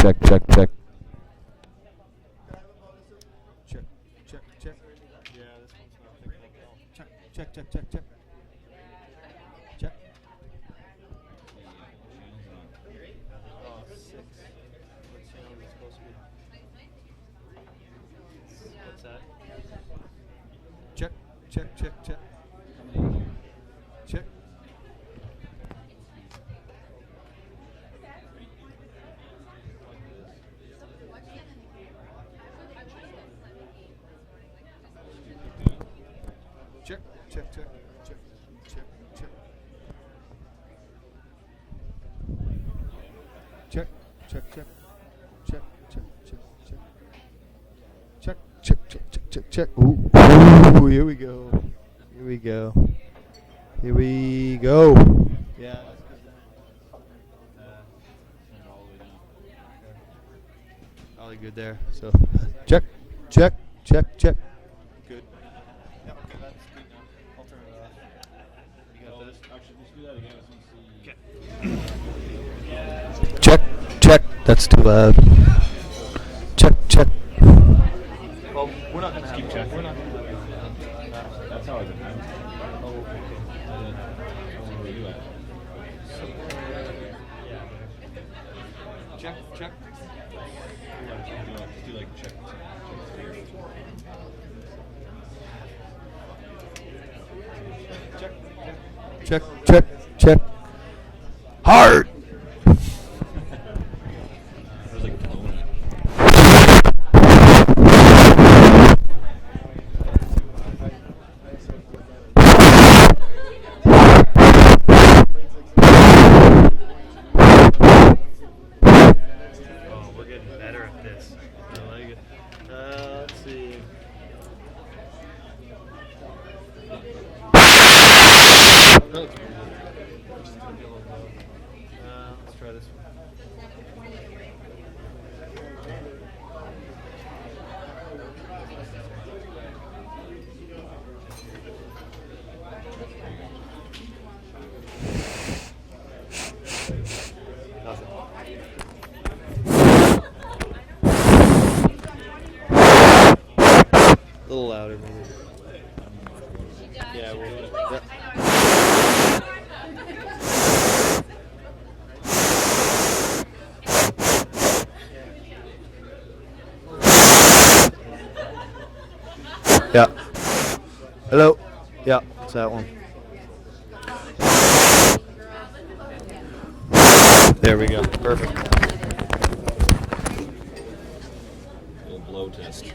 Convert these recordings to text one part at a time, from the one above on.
check, check, check. Check, check, check. Yeah, this one's not picking up at all. Check, check, check, check, check. Check. Oh, 6. What channel is it supposed to be? What's that? Check, check, check, check. Check. Check, check, check, check, check, check. Check, check, check, check, check, check, check. Check, check, check, check, check, check. Ooh, ooh, here we go. Here we go. Here we go. Yeah. All good there. So check, check, check, check. Good. Yeah, okay, that's good now. I'll turn it off. You got this? Actually, just do that again. Okay. Check, check. That's too loud. Check, check. Well, we're not going to keep checking. We're not going to That's how I do it. Oh, okay. Check, check. Do like check. Check, check, check. Hard. There's like tone. Oh, we're getting better at this. I like it. Let's see. Let's try this one. Nothing. A little louder, maybe. Yeah, we'll. Yeah. Hello. Yeah, it's that one. There we go. Perfect. Little blow test.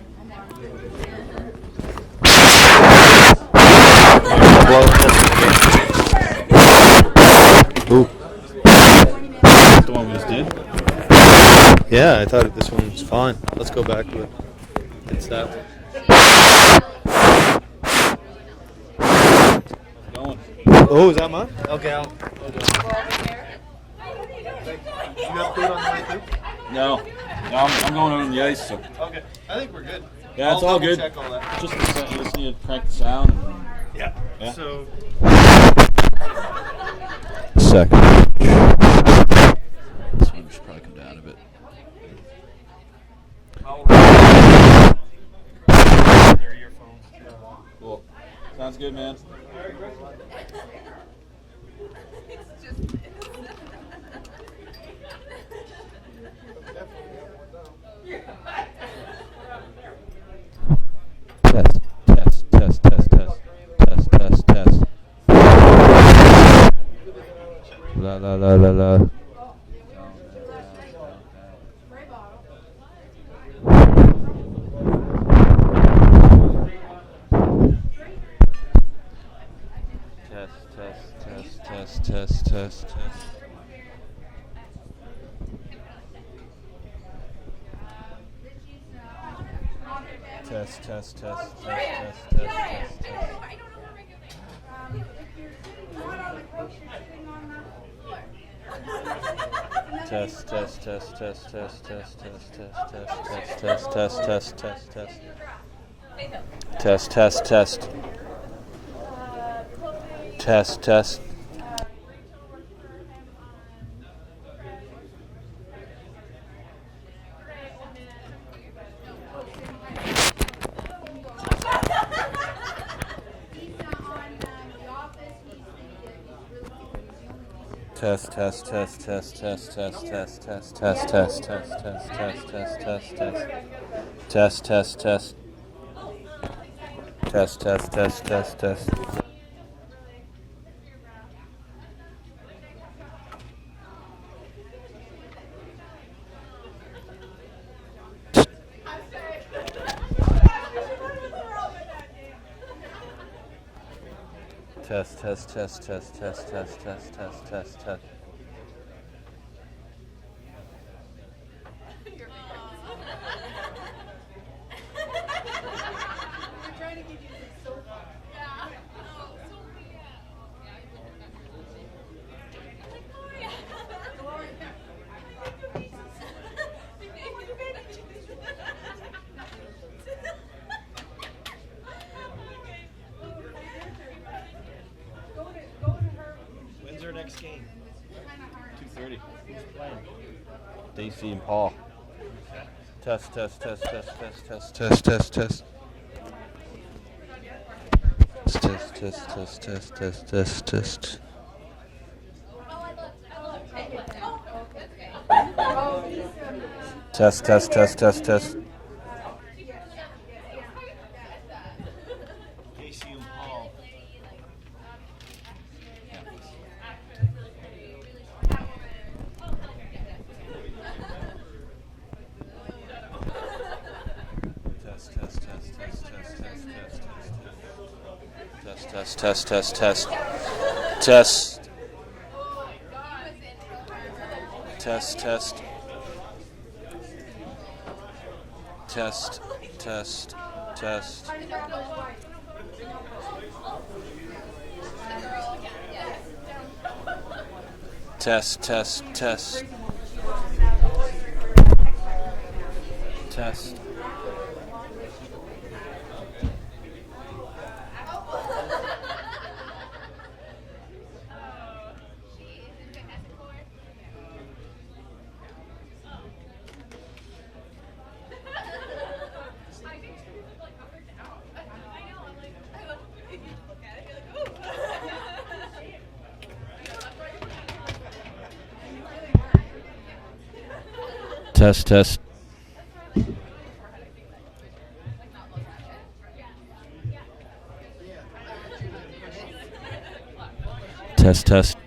Blow test. Ooh. The one we just did? Yeah, I thought this one was fine. Let's go back to it. It's that one. Going. Oh, is that mine? Okay, I'll go. You got food on the way too? No. No, I'm going over on the ice, so. Okay. I think we're good. Yeah, it's all good. Check all that. Just you just need to crank the sound. And, Yeah. yeah. So. Second. This one should probably come down a bit. Their earphones. Cool. Sounds good, man. Test, test, test, test, test, test, test, test. La la la la la. Test, test, test, test, test, test, test. Test, test, test, test, test, test, test, test. Test, test, test, test, test, test, test, test, test, test, test, test, test, test. Test, test, test. Test, test. Test, test, test, test, test, test, test, test, test, test, test, test, test, test, test, test. Test, test, test. Test, test, test, test, test. Test, test, test, test, test, test, test, test, test, test. When's our next game? 2:30. Who's playing? Dacey and Paul. Test, test, test, test, test, test, test, test, test. Test, test, test, test, test, test, test. Test, test, test, test, test. Dacey and Paul. Test, test, test, test, test, test, test, test, test, test, test, test. Test, test. Test, test, test. Test, test, test. Test. Test, test. Test, test.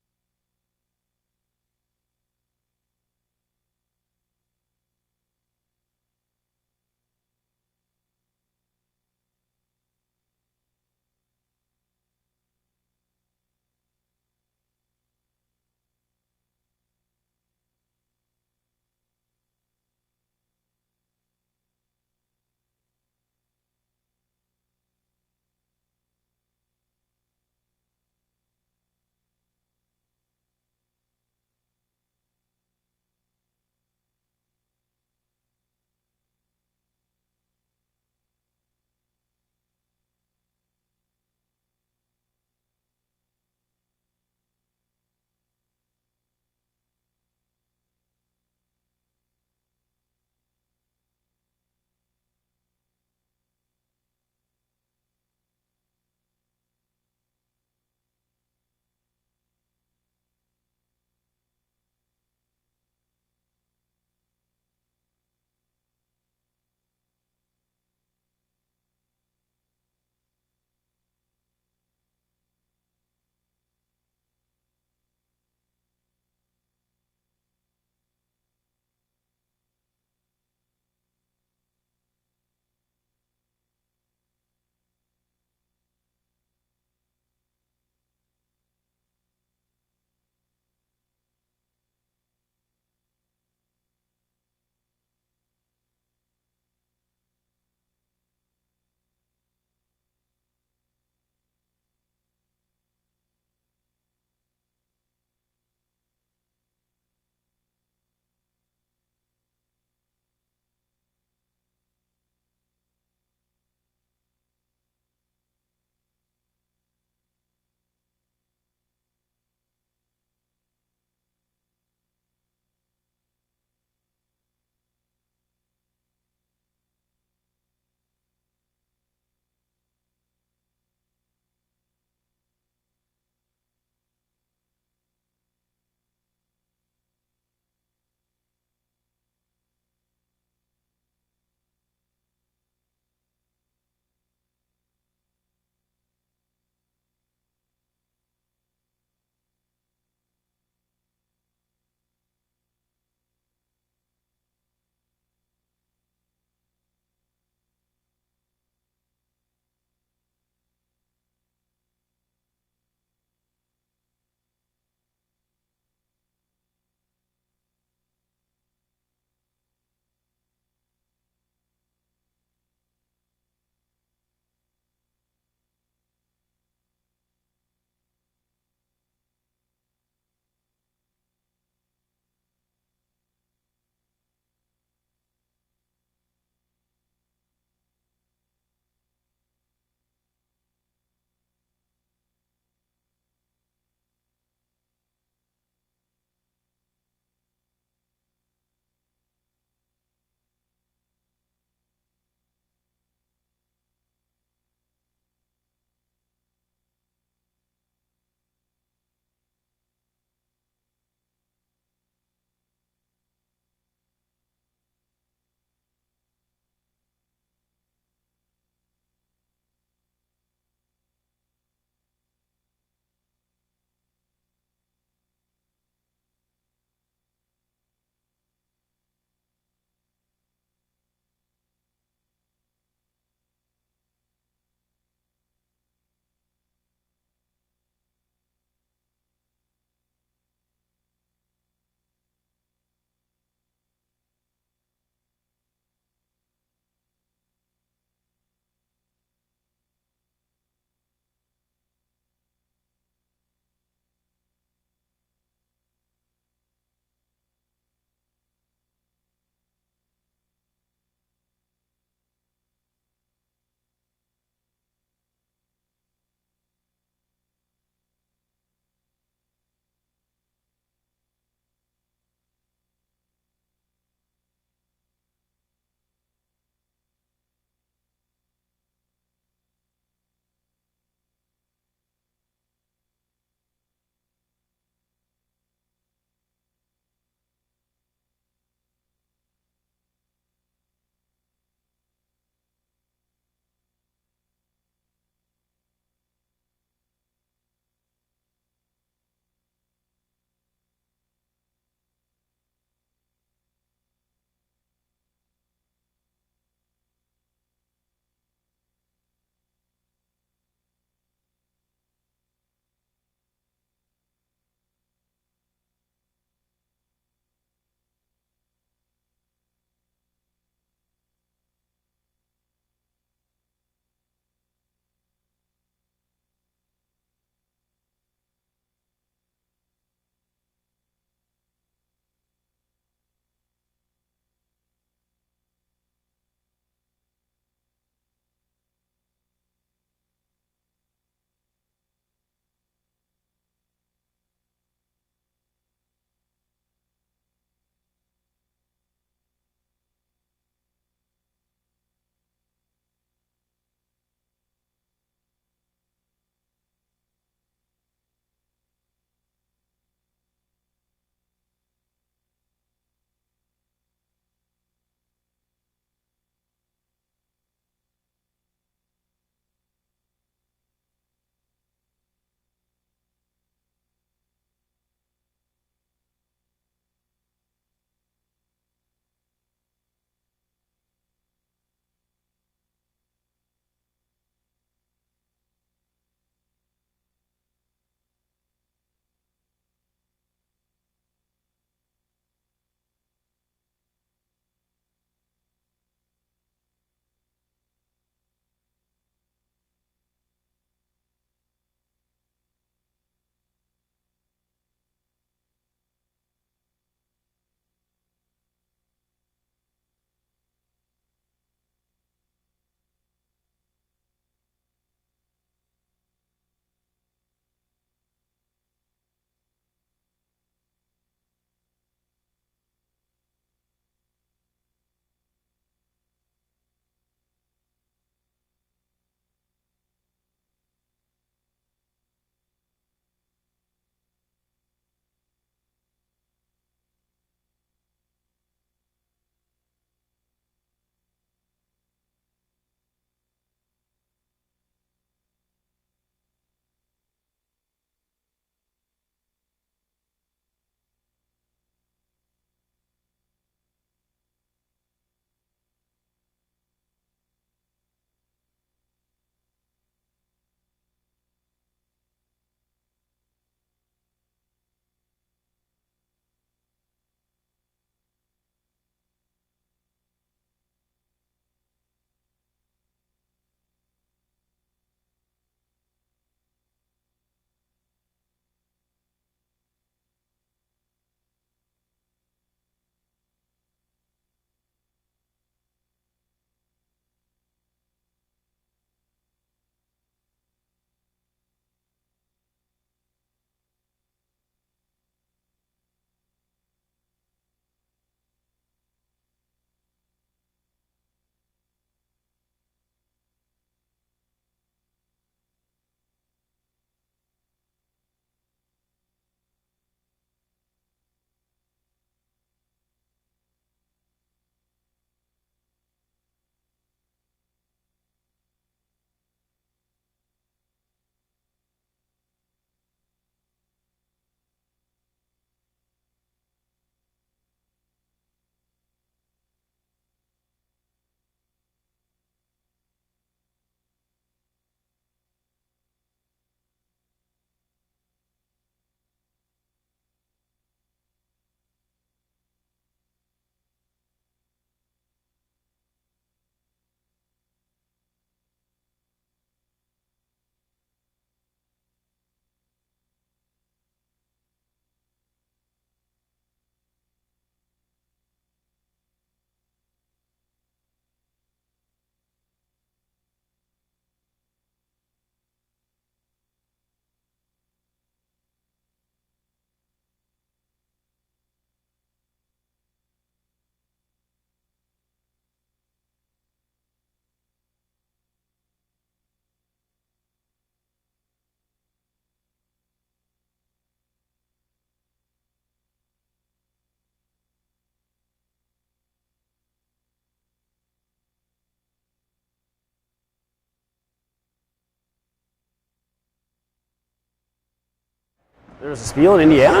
There's a spiel in Indiana?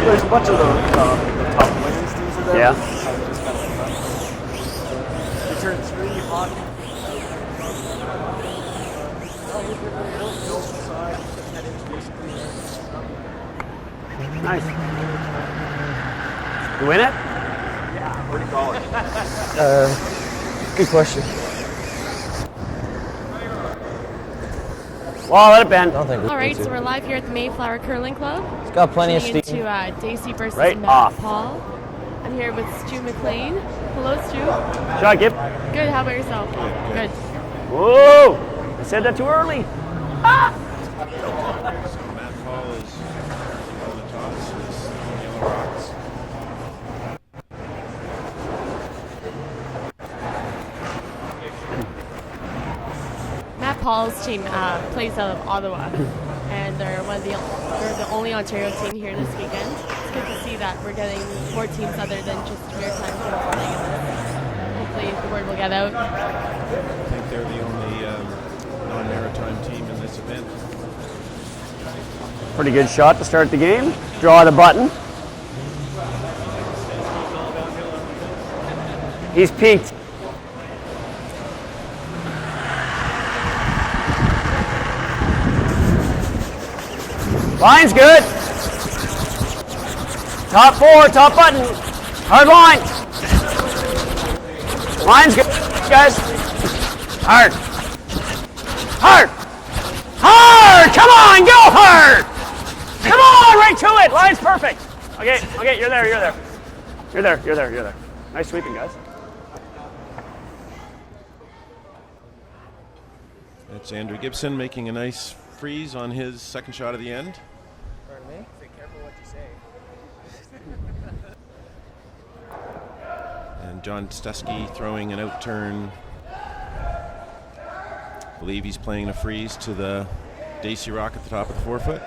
There's a bunch of the top women's teams are there. Yeah. Just kind of fun. They turn 3 hockey. Nice. You win it? Yeah, where do you call it? Good question. Well, let it bend. I don't think we All right, need to. so we're live here at the Mayflower Curling Club. It's got plenty of Tuning steam. into Dacey versus Right Matt off. Paul. I'm here with Stu McLean. Hello, Stu. Shot, Gib. Good. How about yourself? Good. Whoa! I said that too early. Matt Paul is on the top. This is Yellow Rocks. Matt Paul's team plays out of Ottawa, and they're the only Ontario team here this weekend. It's good to see that we're getting more teams other than just maritime teams playing in this. Hopefully, the word will get out. I think they're the only non-maritime team in this event. Pretty good shot to start the game. Draw the button. He's peaked. Line's good. Top 4, top button. Hard line. Line's good, guys. Hard. Hard. Hard! Come on, go hard! Come on, right to it! Line's perfect. Okay, you're there. You're there. Nice sweeping, guys. That's Andrew Gibson making a nice freeze on his second shot of the end. Pardon me? Say careful what you say. And John Stesky throwing an outturn. I believe he's playing a freeze to the Dacey rock at the top of the forefoot.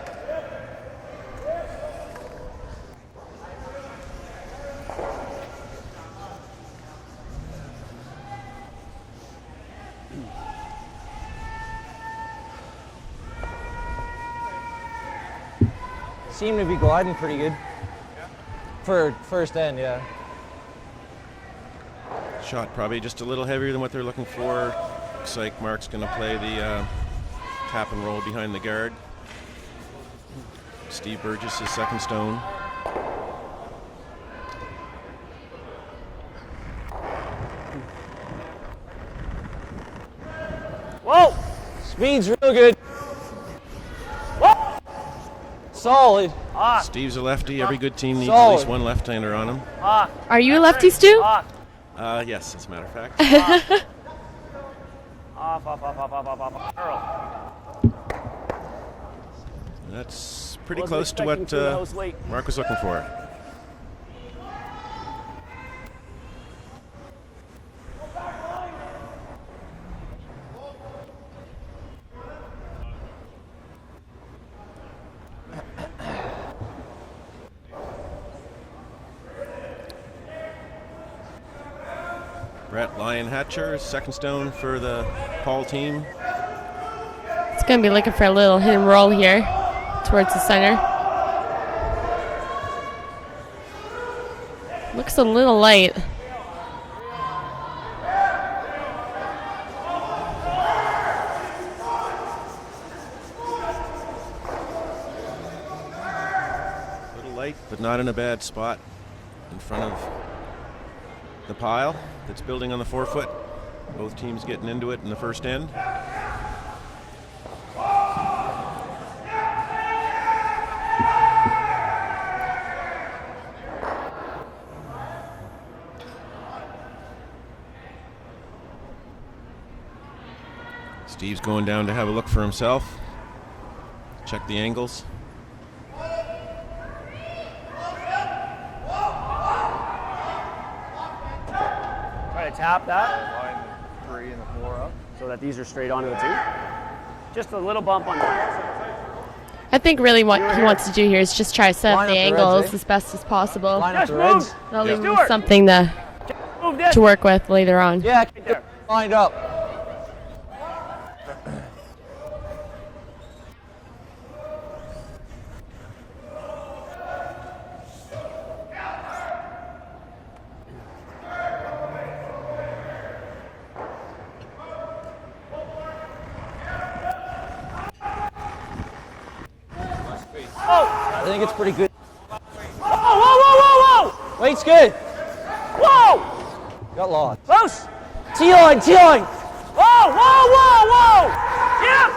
Seem to be gliding pretty good. For first end, yeah. Shot probably just a little heavier than what they're looking for. Looks like Mark's going to play the tap and roll behind the guard. Steve Burgess is second stone. Whoa! Speed's real good. Whoa! Solid. Steve's a lefty. Every good team needs at Solid. least one left-hander on him. Are you a lefty, Stu? Yes, as a matter of fact. Off. Earl. That's pretty Wasn't close to what expecting 2 hours late. Mark was looking for. Brett Lyon Hatcher, second stone for the Paul team. It's going to be looking for a little hit and roll here towards the center. Looks a little light. A little light, but not in a bad spot in front of the pile that's building on the forefoot. Both teams getting into it in the first end. Steve's going down to have a look for himself. Check the angles. Try to tap that Line the 3 and the 4 up. so that these are straight onto the 2. Just a little bump on the I think really what he wants to do here is just try to set up Line the up the angles reds, eh? as best as possible. Line up Just the move! reds. That'll Yeah. leave him Do it. something Move this! to work with later on. Yeah, keep there. lined up. Oh! I think it's pretty good. Whoa, whoa, whoa, whoa, whoa! Weight's good. Whoa! Got lost. Close! T-line, T-line. Whoa, whoa, whoa, whoa! Yeah!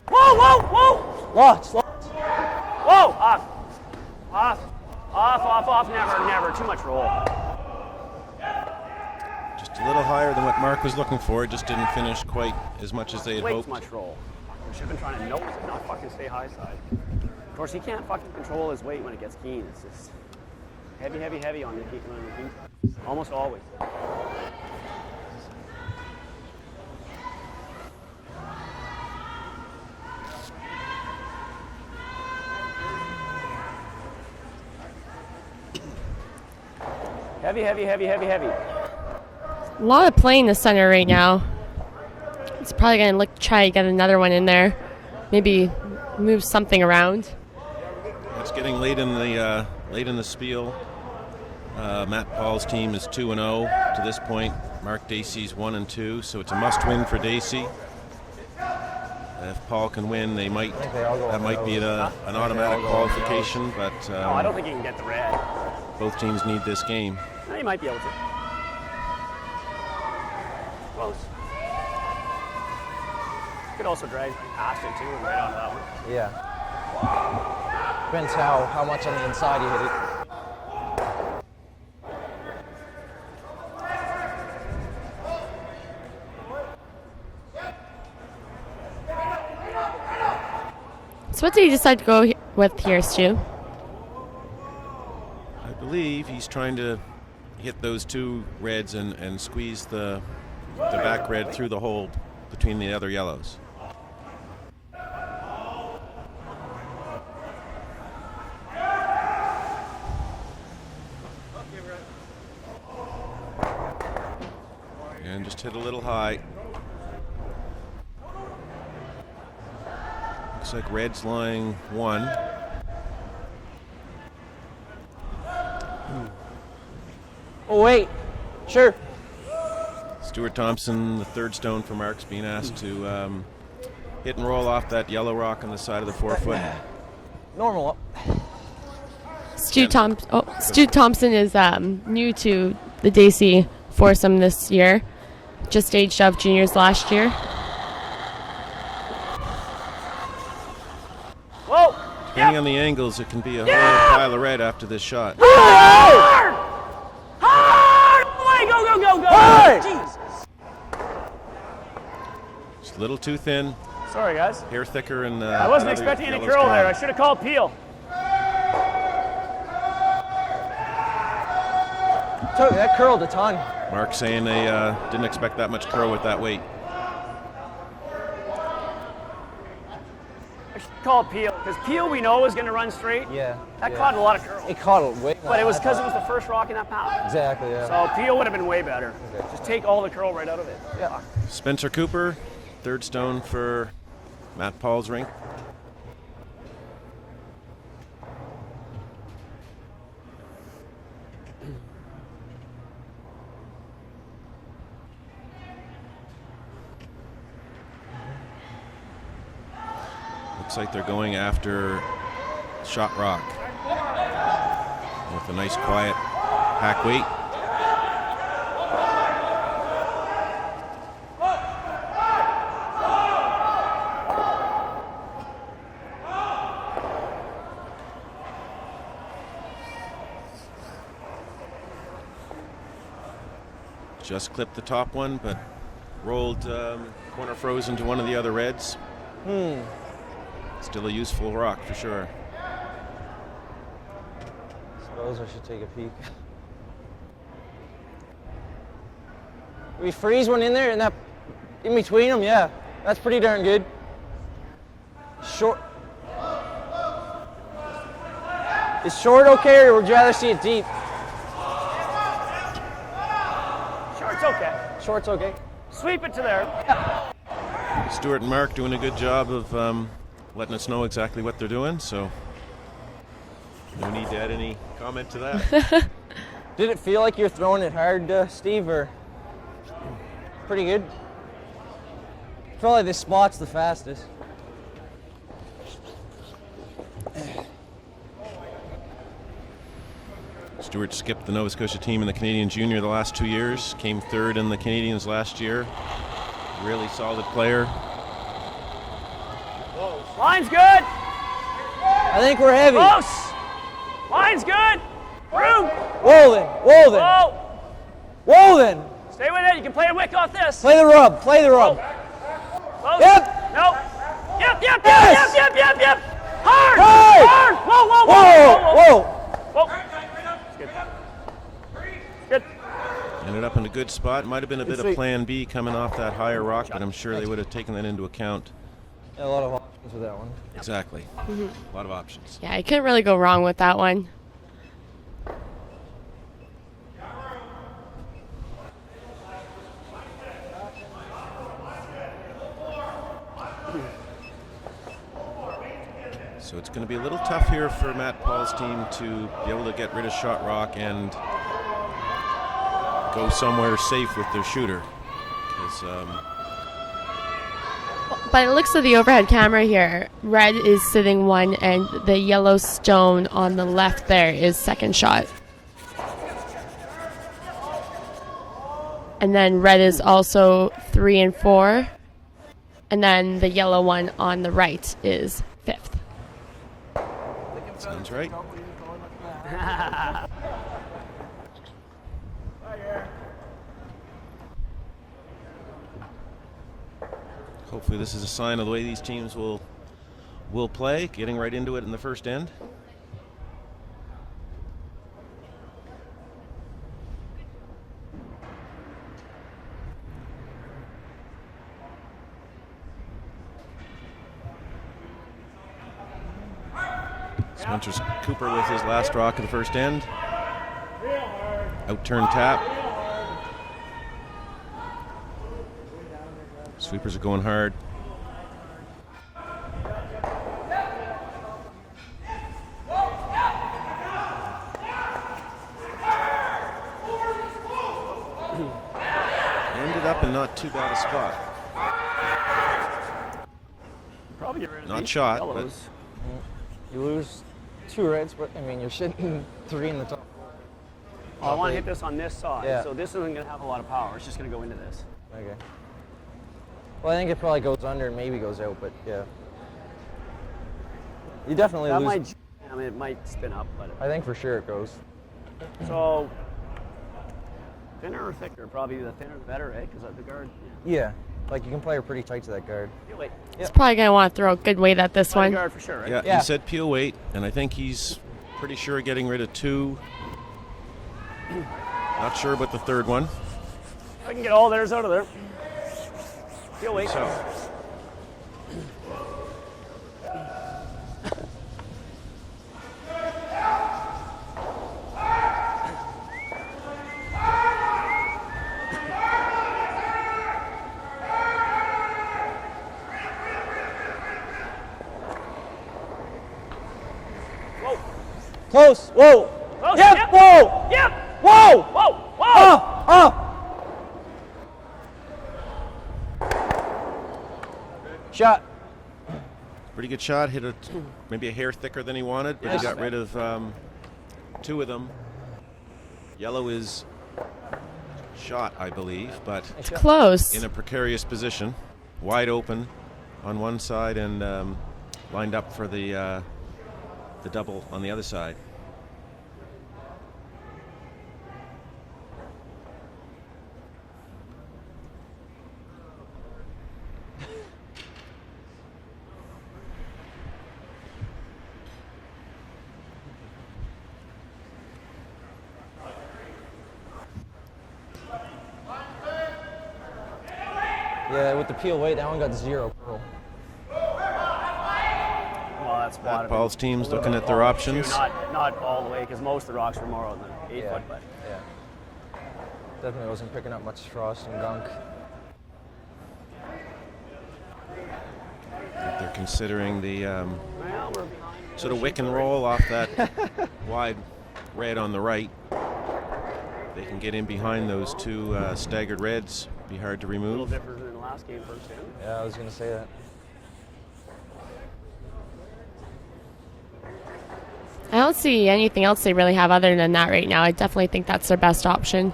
Whoa, whoa, whoa! Lost. Whoa! Off. Off. Off, off, off. Never, never. Too much roll. Just a little higher than what Mark was looking for. Just didn't finish quite as much as they had Way hoped. too much roll. We should have been trying to nose it, not fucking stay high side. Of course, he can't fucking control his weight when it gets keen. It's just heavy, heavy, heavy on the heat. Almost always. Heavy, heavy, heavy, heavy, heavy. A lot of play in the center right now. It's probably going to try to get another one in there. Maybe move something around. It's getting late in the spiel. Matt Paul's team is 2-0 to this point. Mark Dacey's 1-2, so it's a must-win for Dacey. If Paul can win, that might be an automatic qualification. But No, I don't think he can get the red. both teams need this game. No, he might be able to. Close. Could also drag past it too and right onto that one. Yeah. Depends how much on the inside you hit it. So what did you decide to go with here, Stu? I believe he's trying to hit those two reds and squeeze the back red through the hole between the other yellows. And just hit a little high. Looks like red's lying 1. Oh, wait. Sure. Stuart Thompson, the third stone for Mark's, being asked to hit and roll off that yellow rock on the side of the 4-foot. Normal. Stu Thompson is new to the Dacey foursome this year. Just aged out of juniors last year. Whoa! Depending on the angles, it can be a whole pile of red after this shot. Hard! Hard! Boy, go, go, go, go! Hard! Jesus. It's a little too thin, Sorry, guys. hair thicker, and I wasn't another expecting any yellow's curl gone. there. I should have called Peel. So that curled a ton. Mark saying they didn't expect that much curl with that weight. I should have called Peel because Peel we know is going to run straight. Yeah. That caught a lot of curl. It caught it way. But it was because it was the first rock in that path. Exactly. Yeah. So Peel would have been way better. Just take all the curl right out of it. Yeah. Spencer Cooper, third stone for Matt Paul's rink. Looks like they're going after shot rock with a nice quiet hack weight. Just clipped the top one, but rolled corner froze into one of the other reds. Still a useful rock for sure. Suppose I should take a peek. We freeze one in there and that in between them, yeah. That's pretty darn good. Short. Is short okay, or would you rather see it deep? Short's okay. Short's okay. Sweep it to there. Stuart and Mark doing a good job of letting us know exactly what they're doing, so no need to add any comment to that. Did it feel like you're throwing it hard, Steve, or pretty good? Felt like this spot's the fastest. Stewart skipped the Nova Scotia team in the Canadian Junior the last 2 years, came third in the Canadians last year. Really solid player. Line's good. I think we're heavy. Close. Line's good. Room. Whoa then. Whoa. Whoa then. Stay with it. You can play a wick off this. Play the rub. Play the rub. Close. Yep. No. Yep. Yes. Yep. Hard. Hey. Hard. Whoa. Whoa. Good. Ended up in a good spot. Might have been a bit of plan B coming off that higher rock, but I'm sure they would have taken that into account. A lot of options with that one. Exactly. A lot of options. Yeah, I couldn't really go wrong with that one. So it's going to be a little tough here for Matt Paul's team to be able to get rid of shot rock and go somewhere safe with their shooter. By the looks of the overhead camera here, red is sitting one and the yellow stone on the left there is second shot. And then red is also 3 and 4. And then the yellow one on the right is fifth. Sounds right. Hopefully this is a sign of the way these teams will play, getting right into it in the first end. Spencer's Cooper with his last rock of the first end. Out-turn tap. Sweepers are going hard. Ended up in not too bad a spot. Probably get rid of Not these shot, yellows. You lose 2 reds, but I mean you're shitting 3 in the top. I want to hit this on this side, Yeah. so this isn't going to have a lot of power. It's just going to go into this. Okay. Well, I think it probably goes under and maybe goes out, but yeah. You definitely That lose. might, I mean, it might spin up, but I think for sure it goes. so thinner or thicker? Probably the thinner the better, right? Because the guard. Yeah. Like you can play her pretty tight to that guard. Yeah. Wait. He's probably going to want to throw a good weight at this Play one. the guard for sure, right? Yeah, Yeah. he said peel weight, and I think he's pretty sure getting rid of 2. Not sure about the third one. I can get all theirs out of there. Feel weight. So, Close. Whoa. Close. Yep. Yep. Whoa. Yep. Whoa. Whoa. Whoa. Oh. Shot. pretty good shot. Hit it maybe a hair thicker than he wanted, but he got rid of 2 of them. Yellow is shot, I believe, but It's close. in a precarious position, wide open on one side and lined up for the double on the other side. Yeah, with the peel weight, that one got 0 curl. Well, that's Matt Paul's team's looking at their options. Not all the way, because most of the rocks were more on the 8 foot, but Yeah. Definitely wasn't picking up much frost and gunk. They're considering the well, we're behind. sort of wick and roll off that wide red on the right. They can get in behind those 2 staggered reds. Be hard to A little remove. different than the last game, first end. Yeah, I was gonna say that. I don't see anything else they really have other than that right now. I definitely think that's their best option.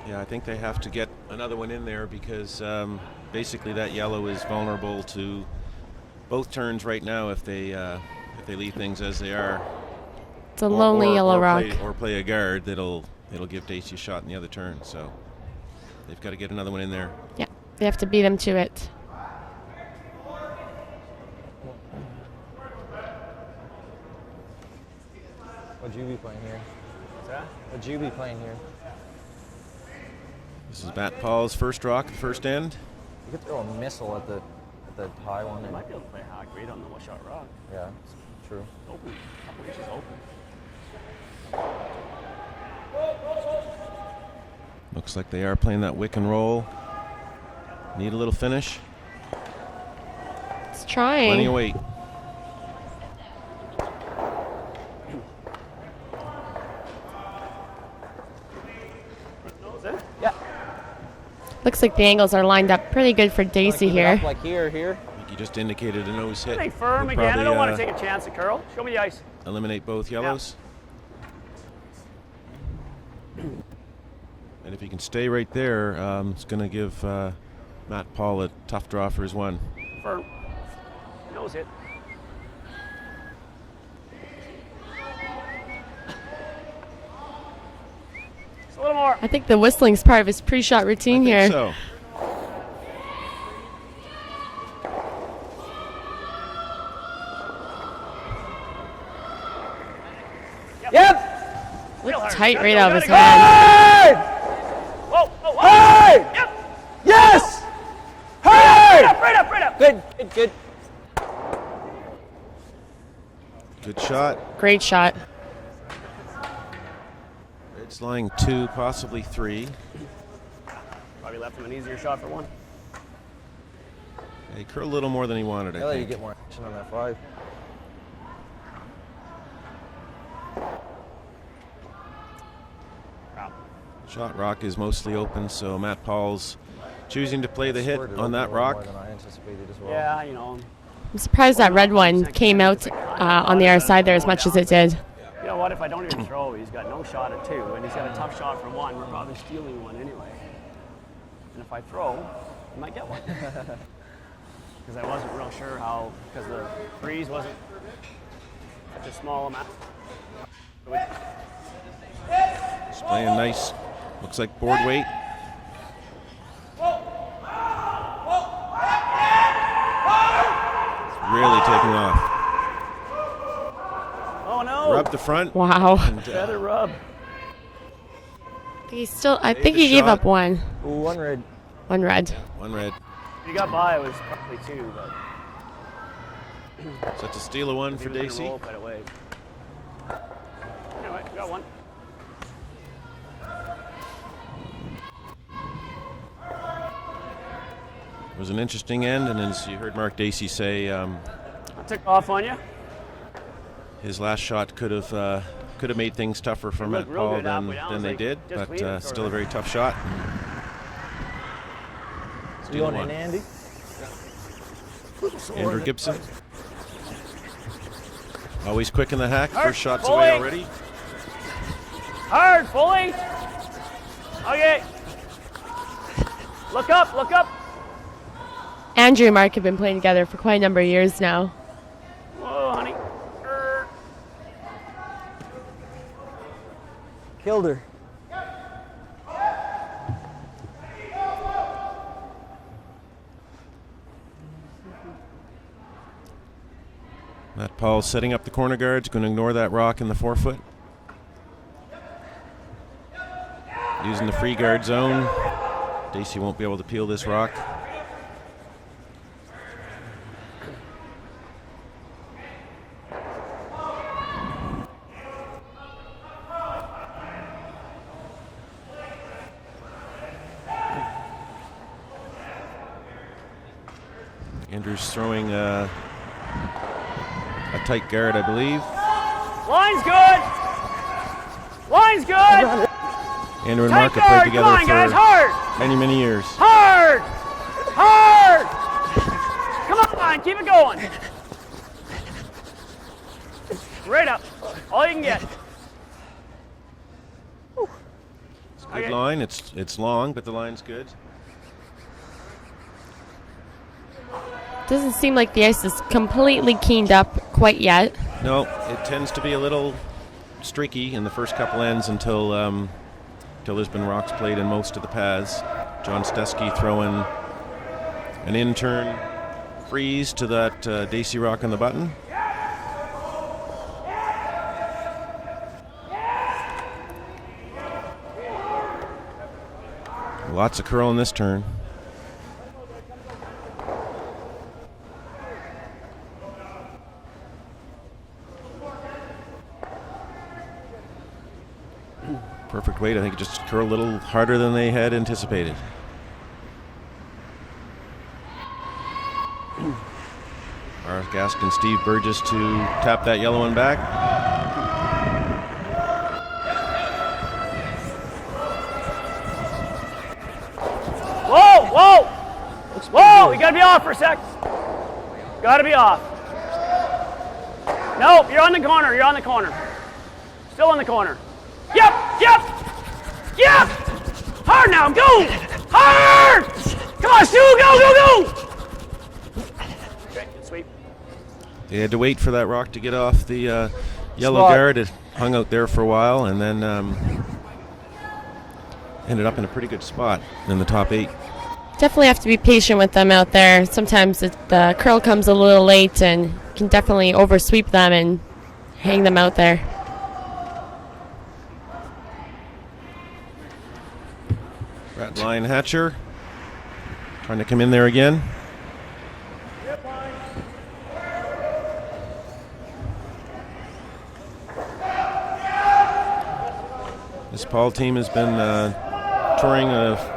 Yeah, I think they have to get another one in there because basically that yellow is vulnerable to both turns right now if they leave things as they are. It's a lonely yellow rock. Play a guard that'll give Dacey a shot in the other turn. So they've got to get another one in there. Yeah, they have to beat them to it. Would you be playing here? Would you be playing here? This is Matt Paul's first rock, the first end. You could throw a missile at the high one. They might be able to play high grade on the one-shot rock. Yeah, it's true. Open, a couple inches open. Looks like they are playing that wick and roll. Need a little finish. It's trying. Plenty of weight. Looks like the angles are lined up pretty good for Dacey here. Like here. I think he just indicated a nose hit. Stay firm Would again. I don't probably, want to take a chance at curl. Show me the ice. eliminate both yellows. And if he can stay right there, it's going to give Matt Paul a tough draw for his one. Firm. Nose hit. Just a little more. I think the whistling's part of his pre-shot routine I here. think so. Yep. Real hard. Tight Gotta right go, out of his gotta hand. Whoa, whoa, whoa. Hey! Yep. Yes! Right up. Good. Good shot. Great shot. It's lying 2, possibly 3. Probably left him an easier shot for one. Yeah, he curled a little more than he wanted, I I let you think. get more action on that 5. Shot rock is mostly open, so Matt Paul's choosing to play the hit on that rock. More than I anticipated as well. Yeah, you know. I'm surprised that red one came out on the other side there as much as it did. You know what? If I don't even throw, he's got no shot at 2, and he's got a tough shot for 1. We're probably stealing one anyway. And if I throw, I might get one. Because I wasn't real sure how, because the freeze wasn't such a small amount. He's playing nice. Looks like board weight. It's really taking off. Oh no! Rub the front. Wow. And, Feather rub. I think he gave shot. up one. Ooh, one red. One red. one red. If he got by, it was probably 2, but. So that's a steal of one he for was gonna Dacey. roll quite a way. Anyway, we got one. It was an interesting end, and as you heard Mark Dacey say, I took off on you. his last shot could have made things tougher for Matt looked real Paul good halfway down. than It's they like, did, just but leave it, still sort a of. very tough shot. You going in, Andy? Andrew Gibson. Always quick in the hack. Hard, First shot's fully. away already. Hard, fully. Okay. Look up, look up. Andrew and Mark have been playing together for quite a number of years now. Whoa, honey. Killed her. Matt Paul setting up the corner guards, going to ignore that rock in the 4-foot. Using the free guard zone. Dacey won't be able to peel this rock. Andrew's throwing a tight guard, I believe. Line's good. Line's good. Andrew and Tight Mark have guard. played Come on, together guys. for Hard. many, many years. Hard. Hard. Come on, keep it going. Right up. All you can get. It's a good line. It's long, but the line's good. Doesn't seem like the ice is completely keened up quite yet. No, it tends to be a little streaky in the first couple ends until there's been rocks played in most of the paths. John Stesky throwing an in-turn freeze to that Dacey rock on the button. Lots of curl in this turn. Perfect weight. I think it just curled a little harder than they had anticipated. Mars Gaskin, Steve Burgess to tap that yellow one back. Whoa, whoa! Whoa, you gotta be off for a sec. Gotta be off. Nope, you're on the corner, you're on the corner. Still on the corner. Yep, yep, yep! Hard now, go! Hard! Come on, Stu, go, go, go! Okay, good sweep. They had to wait for that rock to get off the yellow Spot. guard. It hung out there for a while and then ended up in a pretty good spot in the top 8. Definitely have to be patient with them out there. Sometimes the curl comes a little late and can definitely oversweep them and hang them out there. Brad Lion Hatcher trying to come in there again. This Paul team has been touring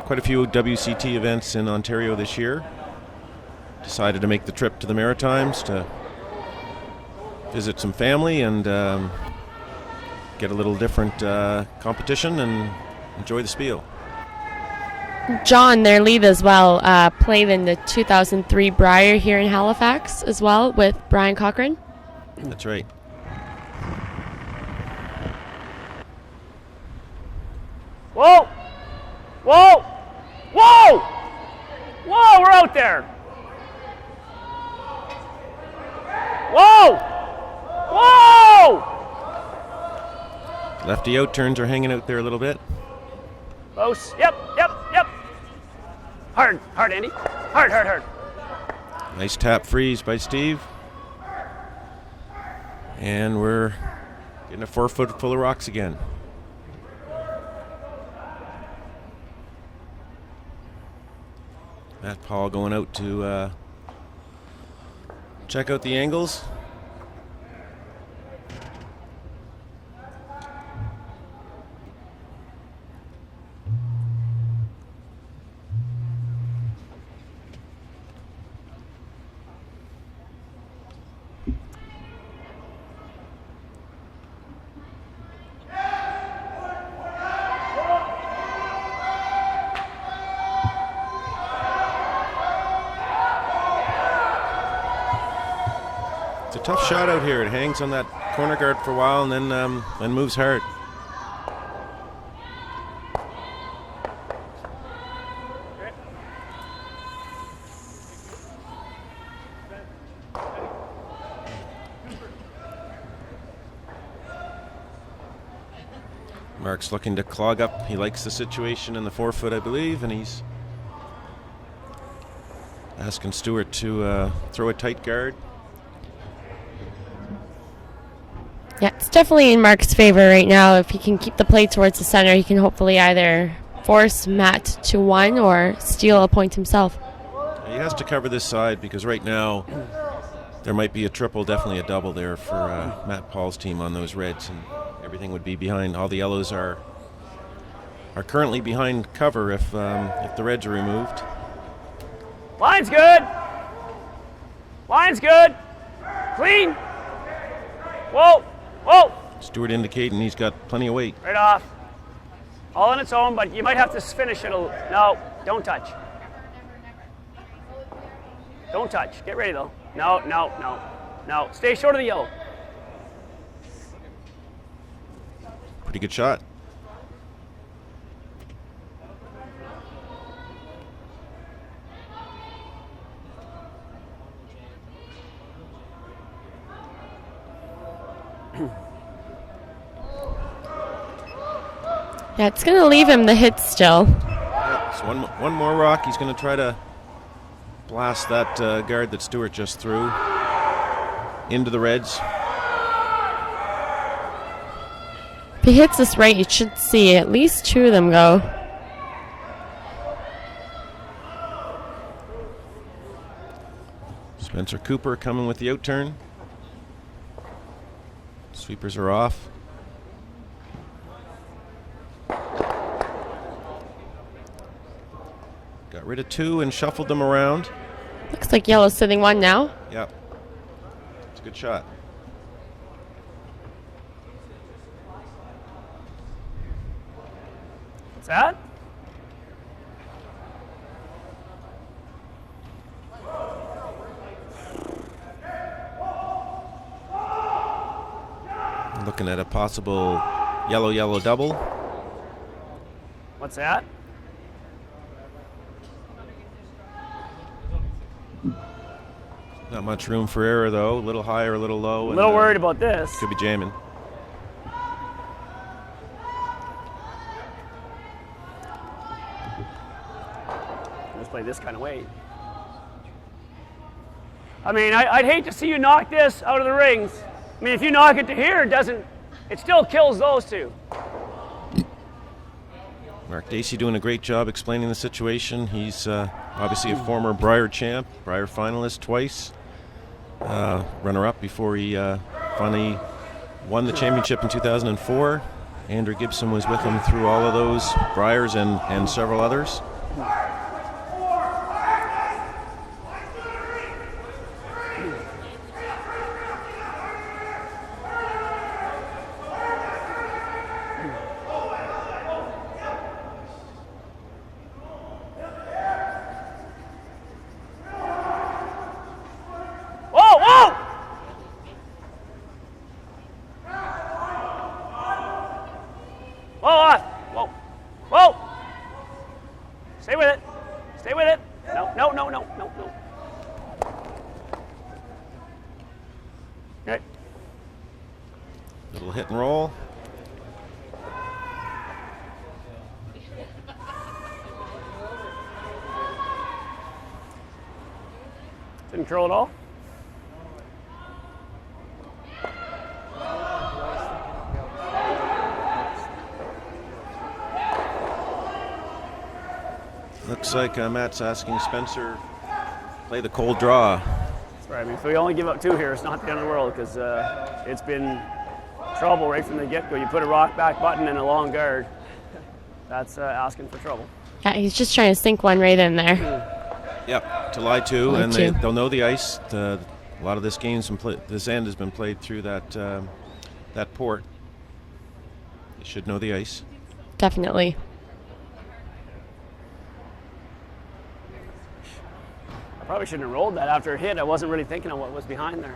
quite a few WCT events in Ontario this year. Decided to make the trip to the Maritimes to visit some family and get a little different competition and enjoy the Spiel. John, their lead as well, played in the 2003 Brier here in Halifax as well with Brian Cochran. That's right. Whoa! Whoa! Whoa! Whoa, we're out there! Whoa! Whoa! Lefty out turns are hanging out there a little bit. Close. Yep, yep, yep. Hard, hard, Andy. Hard, hard, hard. Nice tap freeze by Steve. And we're getting a 4-foot full of rocks again. Matt Paul going out to check out the angles. It's a tough shot out here. It hangs on that corner guard for a while and then moves hard. Mark's looking to clog up. He likes the situation in the 4-foot, I believe, and he's asking Stewart to throw a tight guard. Yeah, it's definitely in Mark's favor right now. If he can keep the play towards the center, he can hopefully either force Matt to 1 or steal a point himself. He has to cover this side because right now there might be a triple, definitely a double there for Matt Paul's team on those reds, and everything would be behind. All the yellows are currently behind cover if the reds are removed. Line's good. Line's good. Clean. Whoa. Whoa. Stewart indicating he's got plenty of weight. Right off. All on its own, but you might have to finish it. No, don't touch. Don't touch. Get ready, though. No, no, no. No. Stay short of the yellow. Pretty good shot. Yeah, it's going to leave him the hit still. Yeah, so one more rock. He's going to try to blast that guard that Stewart just threw into the Reds. If he hits this right, you should see at least 2 of them go. Spencer Cooper coming with the out turn. Sweepers are off. Got rid of 2 and shuffled them around. Looks like yellow's sitting 1 now. Yep. It's a good shot. What's that? Looking at a possible yellow double. What's that? Not much room for error though. A little high or a little low. A little worried about this. Could be jamming. Let's play this kind of way. I mean, I'd hate to see you knock this out of the rings. I mean, if you knock it to here, it still kills those 2. Mark Dacey doing a great job explaining the situation. He's obviously a former Brier champ, Brier finalist twice, runner-up before he finally won the championship in 2004. Andrew Gibson was with him through all of those Briers and several others. Little hit and roll. Didn't curl at all. Looks like Matt's asking Spencer play the cold draw. That's right. I mean, if we only give up 2 here, it's not the end of the world because it's been trouble right from the get-go. You put a rock back button and a long guard. That's asking for trouble. Yeah, he's just trying to sink 1 right in there. Yep, to lie 2, and they'll know the ice. A lot of this this end has been played through that port. They should know the ice. Definitely. I probably shouldn't have rolled that after it hit. I wasn't really thinking of what was behind there.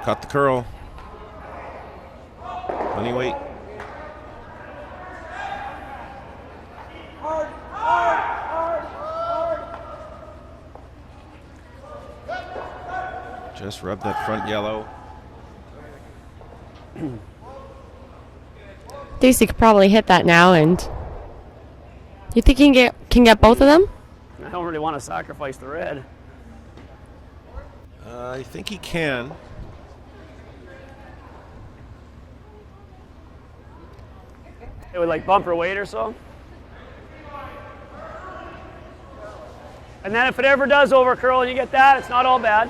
Caught the curl. Plenty weight. Just rub that front yellow. Dacey could probably hit that now, and you think he can get both of them? I don't really want to sacrifice the red. I think he can. It would like bumper weight or so. And then if it ever does over curl and you get that, it's not all bad.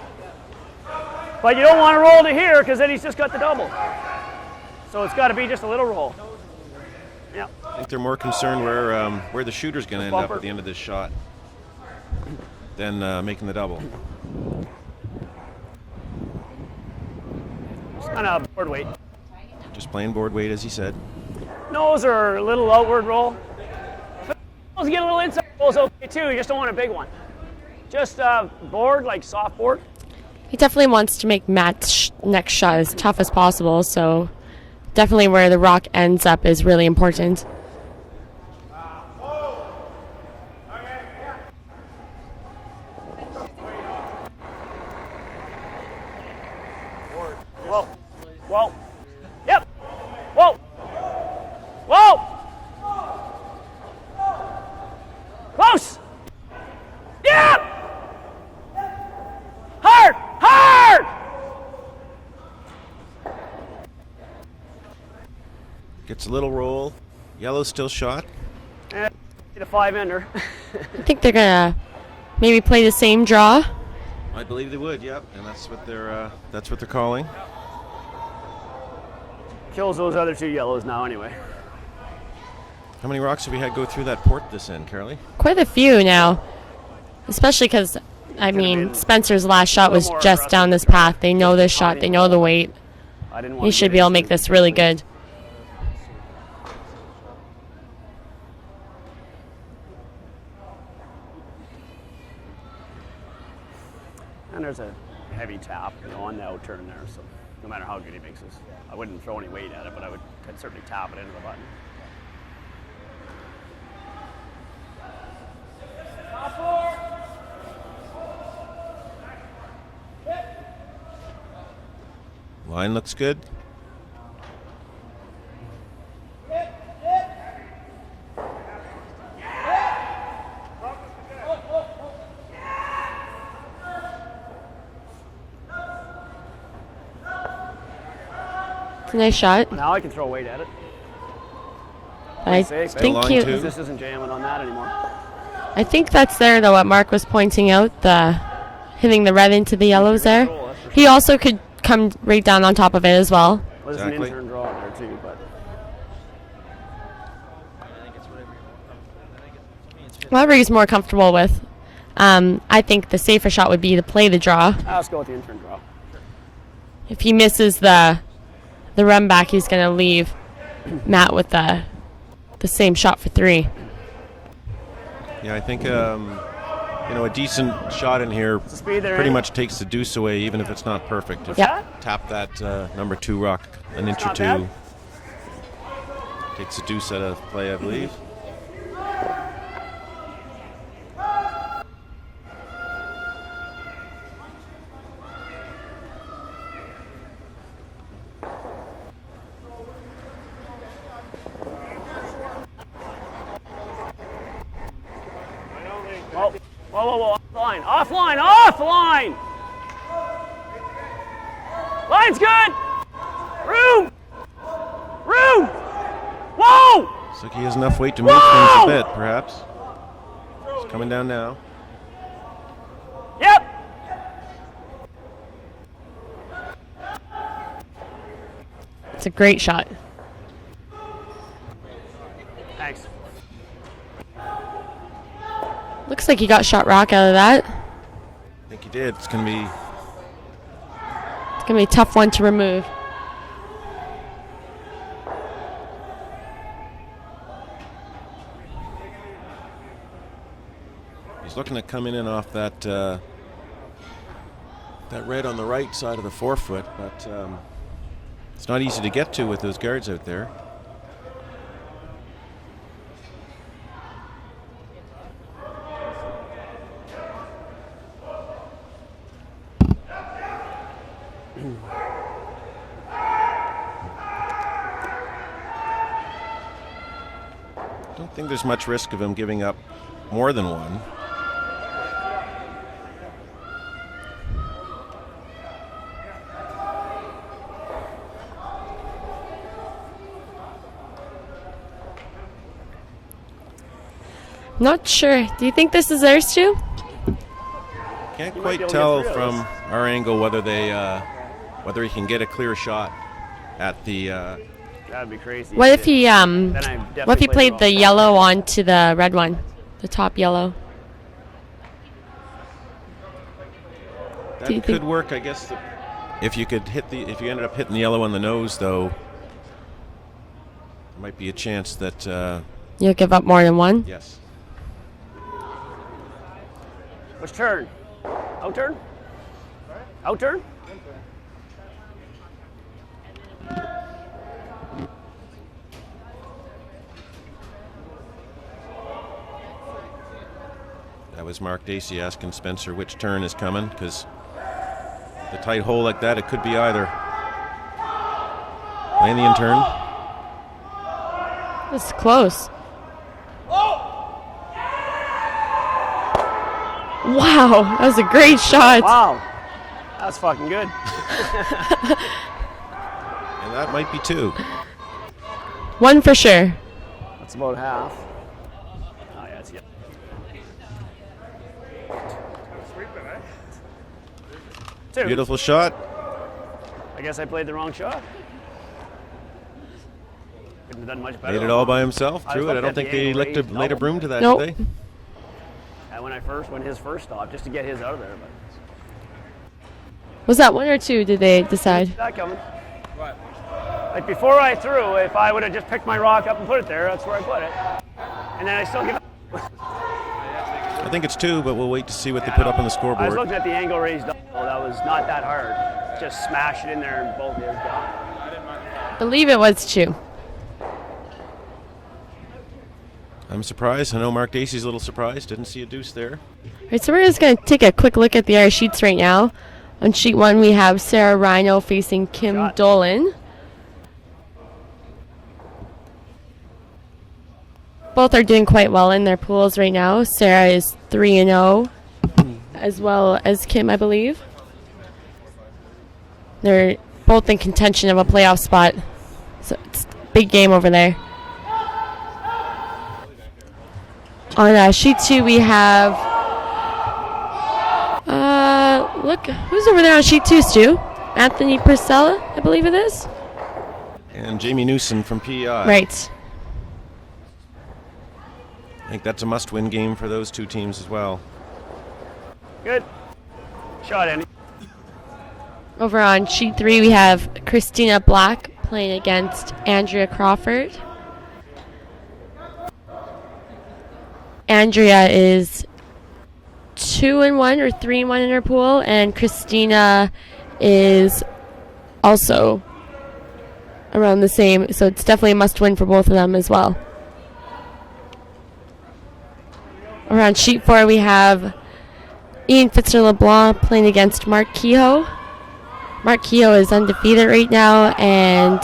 But you don't want to roll to here because then he's just got the double. So it's got to be just a little roll. Yeah. I think they're more concerned where the shooter's going to end up at the end of this shot than making the double. Just kind of board weight. Just playing board weight, as he said. Nose or a little outward roll. If you get a little inside roll is okay too. You just don't want a big one. Just board, like soft board. He definitely wants to make Matt's next shot as tough as possible, so definitely where the rock ends up is really important. Whoa. Whoa. Yep. Whoa. Whoa. Close. Yep. Hard. Hard. Gets a little roll. Yellow's still shot. And a 5-ender. I think they're going to maybe play the same draw. I believe they would. Yep, and that's what they're calling. Kills those other 2 yellows now anyway. How many rocks have we had go through that port this end, Carly? Quite a few now, especially because, I mean, Spencer's last shot was just down this path. They know this shot. They know the weight. He should be able to make this really good. And there's a heavy tap, on the out turn there, so no matter how good he makes this, I wouldn't throw any weight at it, but I'd certainly tap it into the button. Line looks good. It's a nice shot. Now I can throw weight at it. I Safe, think line you. two. This isn't jamming on that anymore. I think that's there though. What Mark was pointing out, the hitting the red into the yellows there. He also could come right down on top of it as well. Well, there's Exactly. an intern draw in there too, but Whatever he's more comfortable with. I think the safer shot would be to play the draw. let's go with the intern draw. If he misses the run back, he's going to leave Matt with the same shot for 3. Yeah, I think a decent shot in here The speed they're pretty in. much takes the deuce away, even if it's not perfect. If Yep. you tap that number 2 rock an inch or not 2, bad. takes the deuce out of play, I believe. Whoa, whoa, whoa, offline, offline, offline! Line's good! Room! Room! Whoa! Looks like he has enough weight to move things a bit, perhaps. It's coming down now. Yep! It's a great shot. Thanks. Looks like he got shot rock out of that. I think he did. It's going to be It's going to be a tough one to remove. He's looking to come in and off that that red on the right side of the forefoot, but it's not easy to get to with those guards out there. I don't think there's much risk of him giving up more than one. Not sure. Do you think this is theirs too? Can't You might be quite able to tell get 3 of from our angle whether he can get a clear shot at the. That'd be crazy. What if he I what if definitely he play played draw. the yellow onto the red one, the top yellow? That Do you could think- work, I guess. If you ended up hitting the yellow on the nose, though, there might be a chance that You'll give up more than one. yes. Which turn? Out turn? Out turn? That was Mark Dacey asking Spencer which turn is coming, because the tight hole like that, it could be either. Indian turn. This is close. Wow, that was a great shot. Wow. That's fucking good. And that might be 2. One for sure. That's about half. Oh, yeah, it's yep. Two. Beautiful shot. I guess I played the wrong shot. Couldn't have done much better. Made it all by himself. I Threw it. I looked don't at think the they angle laid a raised broom to that, Nope. did they? When his first stop, just to get his out of there. But Was that 1 or 2, did they decide? that coming. Like before I threw, if I would have just picked my rock up and put it there, that's where I put it. And then I still give it. I think it's 2, but we'll wait to see what they put up on the I was scoreboard. looking at the angle raised up. Well, that was not that hard. Just smash it in there and both is gone. I believe it was 2. I'm surprised. I know Mark Dacey's a little surprised. Didn't see a deuce there. All right, so we're just going to take a quick look at the Irish sheets right now. On sheet 1, we have Sarah Rhino facing Kim Shot. Dolan. Both are doing quite well in their pools right now. Sarah is 3-0, as well as Kim, I believe. They're both in contention of a playoff spot, so it's a big game over there. On sheet 2, we have, look, who's over there on sheet 2, Stu? Anthony Purcell, I believe it is? And Jamie Newsom from PEI. Right. I think that's a must-win game for those two teams as well. Good. Shot, Andy. Over on sheet 3, we have Christina Black playing against Andrea Crawford. Andrea is 2-1 or 3-1 in her pool, and Christina is also around the same, so it's definitely a must-win for both of them as well. Around sheet 4, we have Ian Fitzer-LeBlanc playing against Mark Kehoe. Mark Kehoe is undefeated right now, and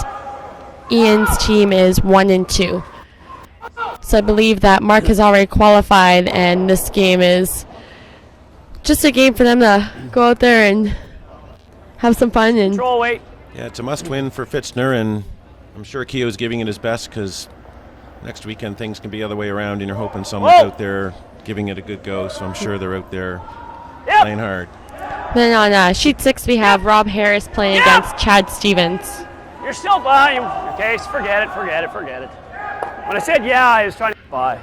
Ian's team is 1-2. So I believe that Mark has already qualified, and this game is just a game for them to go out there and have some fun. And Control weight. Yeah, it's a must-win for Fitzner, and I'm sure Keogh's giving it his best, because next weekend things can be the other way around, and you're hoping someone's out there giving it a good go, so I'm sure they're out there playing hard. then on sheet 6, we have Rob Harris playing against Chad Stevens. You're still behind him. Okay, so forget it. When I said yeah, I was trying to buy.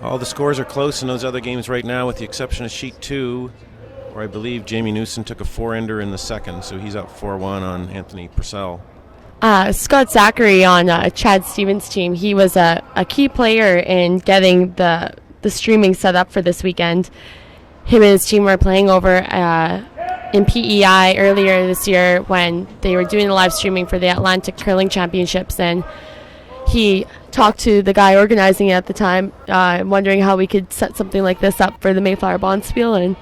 All the scores are close in those other games right now, with the exception of sheet 2, where I believe Jamie Newsom took a 4-ender in the second, so he's up 4-1 on Anthony Purcell. Scott Zachary on Chad Stevens' team, he was a key player in getting the streaming set up for this weekend. Him and his team were playing over in PEI earlier this year when they were doing the live streaming for the Atlantic Curling Championships, and he talked to the guy organizing it at the time, wondering how we could set something like this up for the Mayflower Bonspiel, and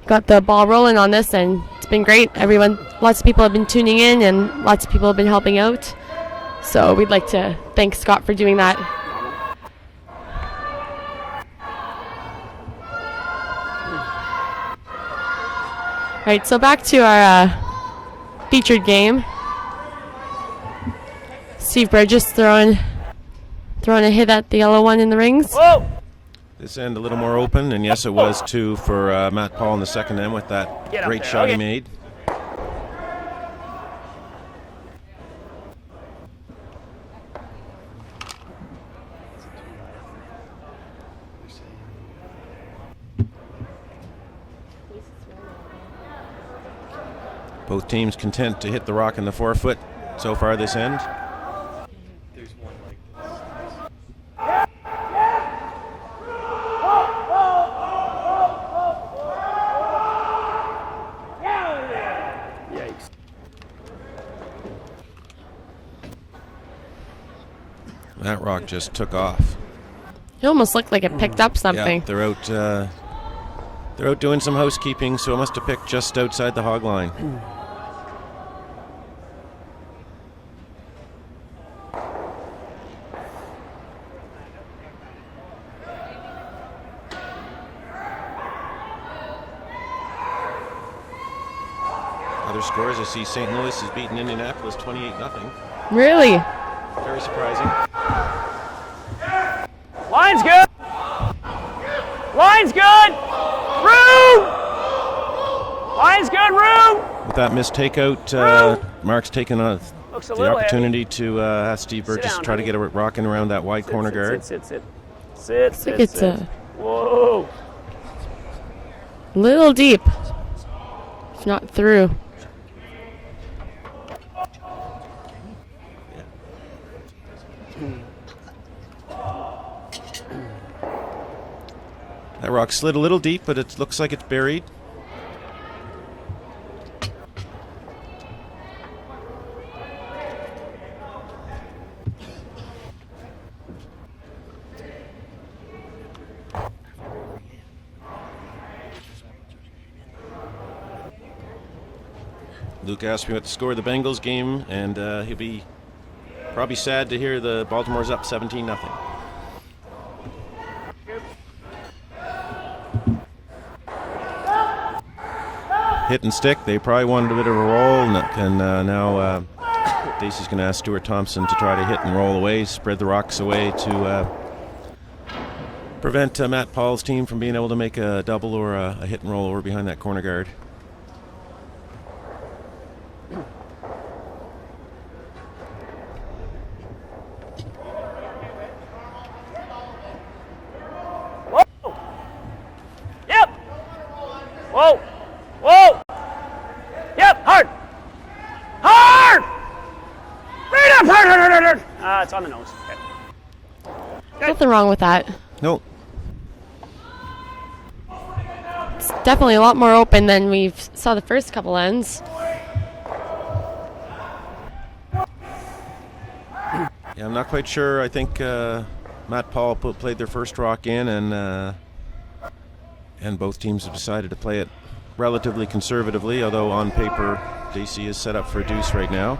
got the ball rolling on this, and it's been great. Lots of people have been tuning in, and lots of people have been helping out. So we'd like to thank Scott for doing that. All right, so back to our featured game. Steve Burgess throwing a hit at the yellow one in the rings. Whoa! This end a little more open, and yes, it was too for Matt Paul in the second end with that Get up great there, shot he okay. made. Both teams content to hit the rock in the forefoot so far this end. There's one like that rock just took off. It almost looked like it picked up something. Yeah, they're out doing some housekeeping, so it must have picked just outside the hog line. Other scores, I see St. Louis has beaten Indianapolis 28-0. Really? Very surprising. Line's good. Line's good. Room. Line's good. Room. With that missed takeout, Mark's taken Looks a the little opportunity to ask Steve Burgess to try to get a rocking around that wide corner guard. Sit. I think it's a Whoa. little deep. If not through. That rock slid a little deep, but it looks like it's buried. Luke asked me what the score of the Bengals game, and he'll be probably sad to hear the Baltimore's up 17-0. Hit and stick. They probably wanted a bit of a roll, and now Dacey's going to ask Stuart Thompson to try to hit and roll away, spread the rocks away to prevent Matt Paul's team from being able to make a double or a hit and roll over behind that corner guard. Whoa! Whoa! Yep, hard! Hard! Right up, hard! It's on the nose. Okay. Nothing wrong with that. Nope. It's definitely a lot more open than we saw the first couple ends. Yeah, I'm not quite sure. I think Matt Paul played their first rock in, and both teams have decided to play it relatively conservatively, although on paper Dacey is set up for a deuce right now.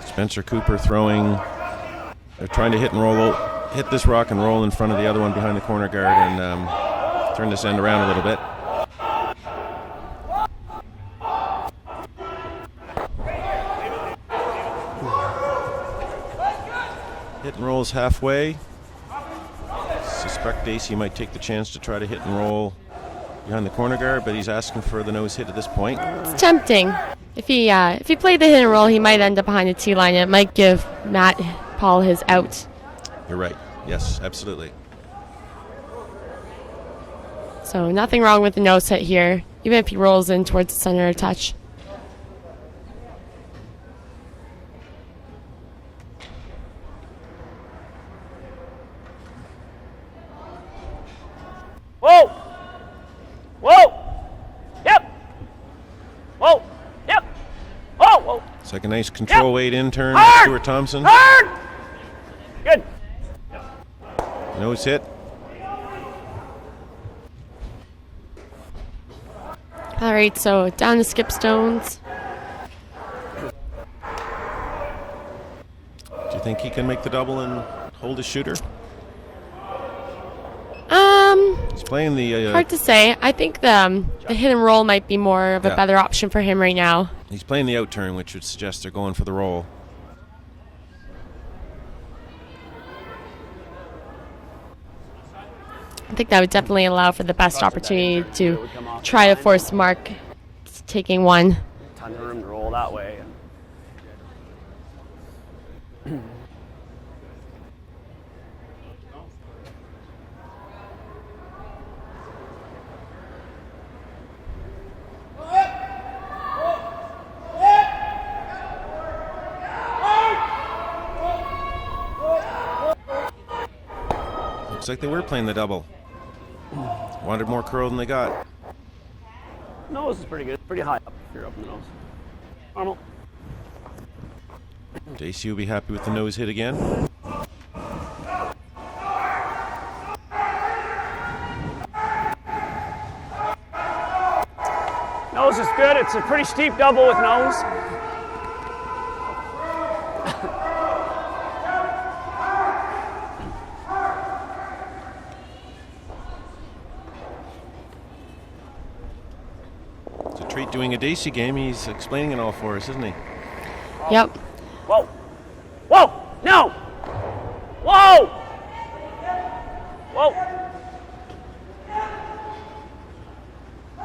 Spencer Cooper throwing. They're trying to hit this rock and roll in front of the other one behind the corner guard and turn this end around a little bit. Hit and rolls halfway. Suspect Dacey might take the chance to try to hit and roll behind the corner guard, but he's asking for the nose hit at this point. It's tempting. If he played the hit and roll, he might end up behind the tee line. It might give Matt Paul his out. You're right. Yes, absolutely. So nothing wrong with the nose hit here, even if he rolls in towards the center of touch. Whoa! Whoa! Yep! Whoa! Yep! Whoa! Whoa! It's like a nice control weight in turn Hard! by Stuart Thompson. Hard! Good. Nose hit. All right, so down to skip stones. Do you think he can make the double and hold his shooter? He's playing the... Hard to say. I think the hit and roll might be more of a better option for him right now. He's playing the out turn, which would suggest they're going for the roll. I think that would definitely allow for the best opportunity to try to force Mark taking one. Tons of room to roll that way. Looks like they were playing the double. Wanted more curl than they got. Nose is pretty good. Pretty high up if you're up in the nose. Normal. Dacey will be happy with the nose hit again. Nose is good. It's a pretty steep double with nose. It's a treat doing a Dacey game. He's explaining it all for us, isn't he? Yep. Whoa. Whoa. No. Whoa. Whoa.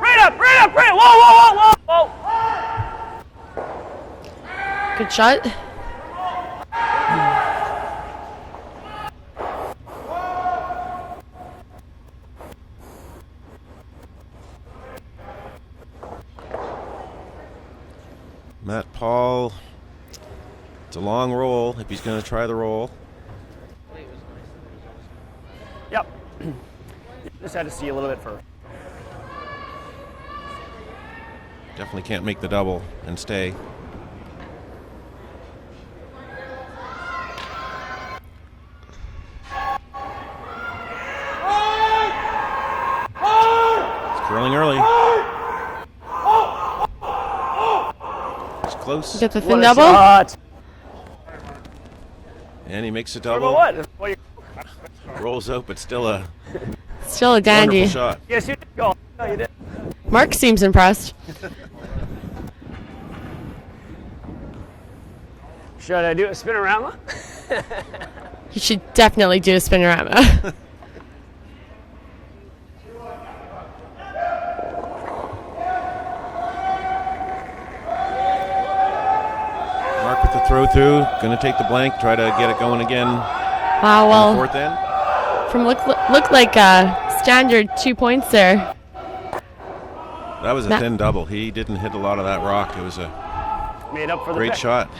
Right up. Right up. Right up. Whoa, whoa, whoa, whoa, whoa. Good shot. Matt Paul, it's a long roll if he's going to try the roll. Yep. Just had to see a little bit first. Definitely can't make the double and stay. It's curling early. It's close. Get the What thin a double. shot. And he makes a What double. about what? Well, Rolls out, but still a Still a dandy. wonderful shot. yes, you did go. No, you did. Mark seems impressed. Should I do a spinorama? You should definitely do a spinorama. Mark with the throw through, going to take the blank, try to get it going again. Wow, in the well, fourth end. from look like a standard 2 points there. That was a Matt- thin double. He didn't hit a lot of that rock. It was a Made up for the great pick. shot.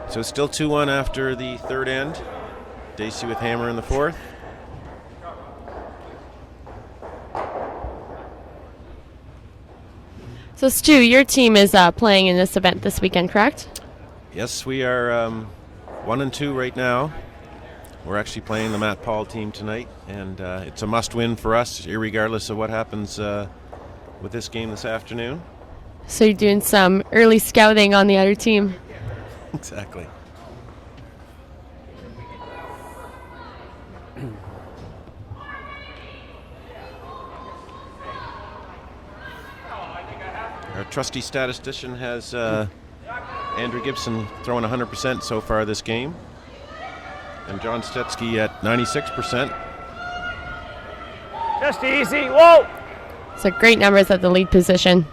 So it's still 2-1 after the third end. Dacey with hammer in the fourth. So Stu, your team is playing in this event this weekend, correct? Yes, we are 1-2 right now. We're actually playing the Matt Paul team tonight, and it's a must-win for us, irregardless of what happens with this game this afternoon. So you're doing some early scouting on the other team. Exactly. Our trusty statistician has Andrew Gibson throwing 100% so far this game, and John Stetsky at 96%. Just easy. Whoa. So great numbers at the lead position.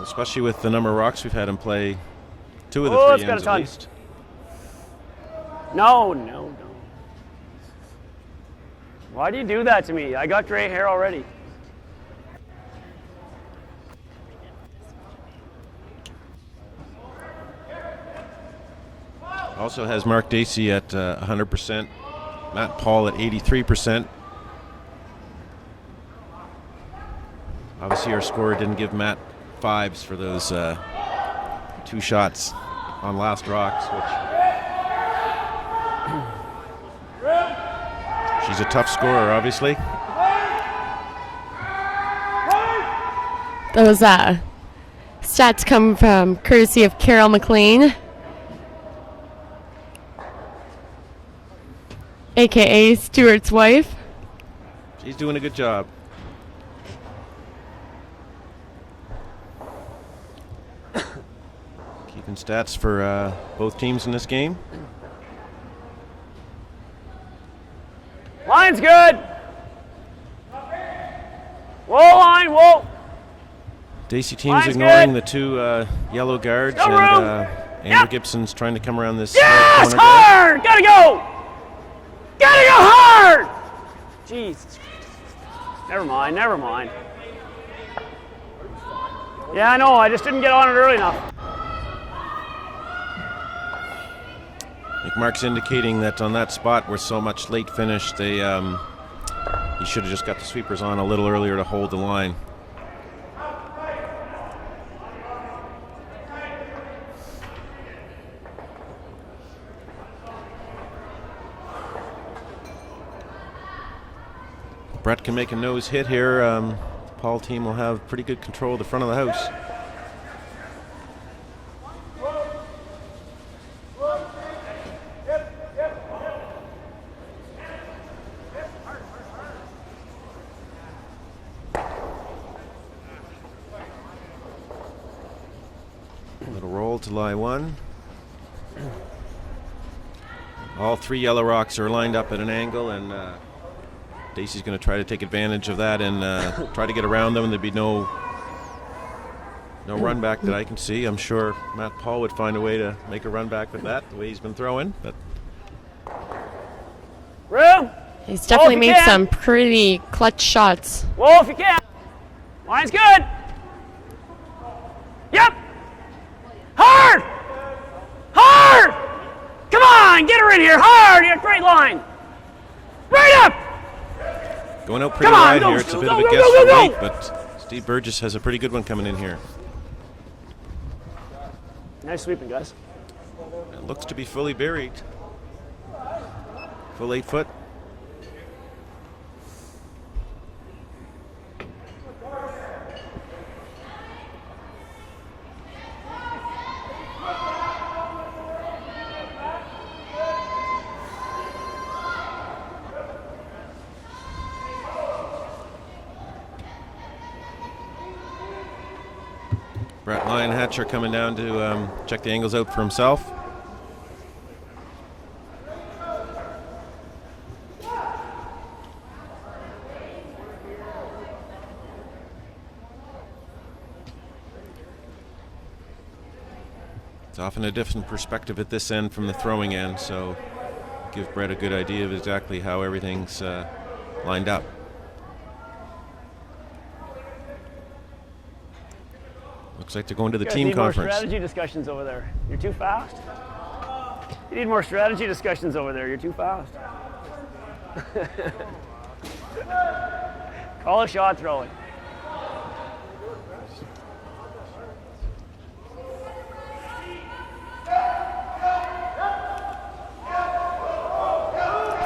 Especially with the number of rocks we've had him play 2 of the Oh, it's 3 got ends a at ton. least. No. Why do you do that to me? I got gray hair already. Also has Mark Dacey at 100%, Matt Paul at 83%. Obviously our scorer didn't give Matt 5s for those 2 shots on last rocks, which she's a tough scorer, obviously. Those stats come from courtesy of Carol McLean, aka Stuart's wife. She's doing a good job. Keeping stats for both teams in this game. Line's good. Whoa, line, whoa. Dacey team's Line's ignoring good. the 2 yellow guards, Still and room. Andrew Yep. Gibson's trying to come around this Yes, corner guard. hard. Gotta go. Gotta go hard. Jesus. Never mind. Yeah, I know. I just didn't get on it early enough. I think Mark's indicating that on that spot where so much late finish, they he should have just got the sweepers on a little earlier to hold the line. Brett can make a nose hit here, the Paul team will have pretty good control of the front of the house. A little roll to lie one. All three yellow rocks are lined up at an angle, and Dacey's going to try to take advantage of that and try to get around them, and there'd be no run back that I can see. I'm sure Matt Paul would find a way to make a run back with that, the way he's been throwing. But Room. He's definitely if you made can. some pretty clutch shots. Whoa, if you can. Line's good. Yep. Hard. Hard. Come on, get her in here. Hard. You got a great line. Right up. going out pretty Come on, wide go, here. It's a bit go, of a go, guess go, for go, late, go. but Steve Burgess has a pretty good one coming in here. Nice sweeping, guys. It looks to be fully buried. Full 8 foot. Brett Lionhatcher coming down to check the angles out for himself. It's often a different perspective at this end from the throwing end, so give Brett a good idea of exactly how everything's lined up. Looks like they're going to the You guys team need conference. more strategy discussions over there. You're too fast. You need more strategy discussions over there. You're too fast. Call a shot throwing.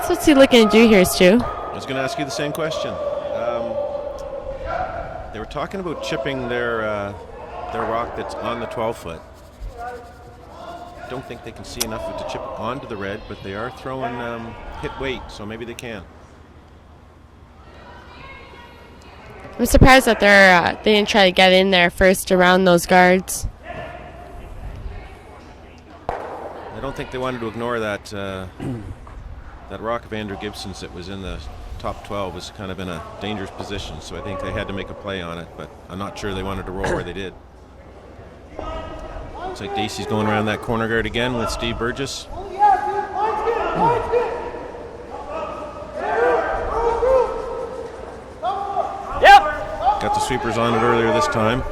So what's he looking to do here, Stu? I was going to ask you the same question. They were talking about chipping their rock that's on the 12 foot. I don't think they can see enough of it to chip onto the red, but they are throwing hit weight, so maybe they can. I'm surprised that they didn't try to get in there first around those guards. I don't think they wanted to ignore that that rock of Andrew Gibson's that was in the top 12 was kind of in a dangerous position, so I think they had to make a play on it, but I'm not sure they wanted to roll where they did. Looks like Dacey's going around that corner guard again with Steve Burgess. Yep. Got the sweepers on it earlier this time,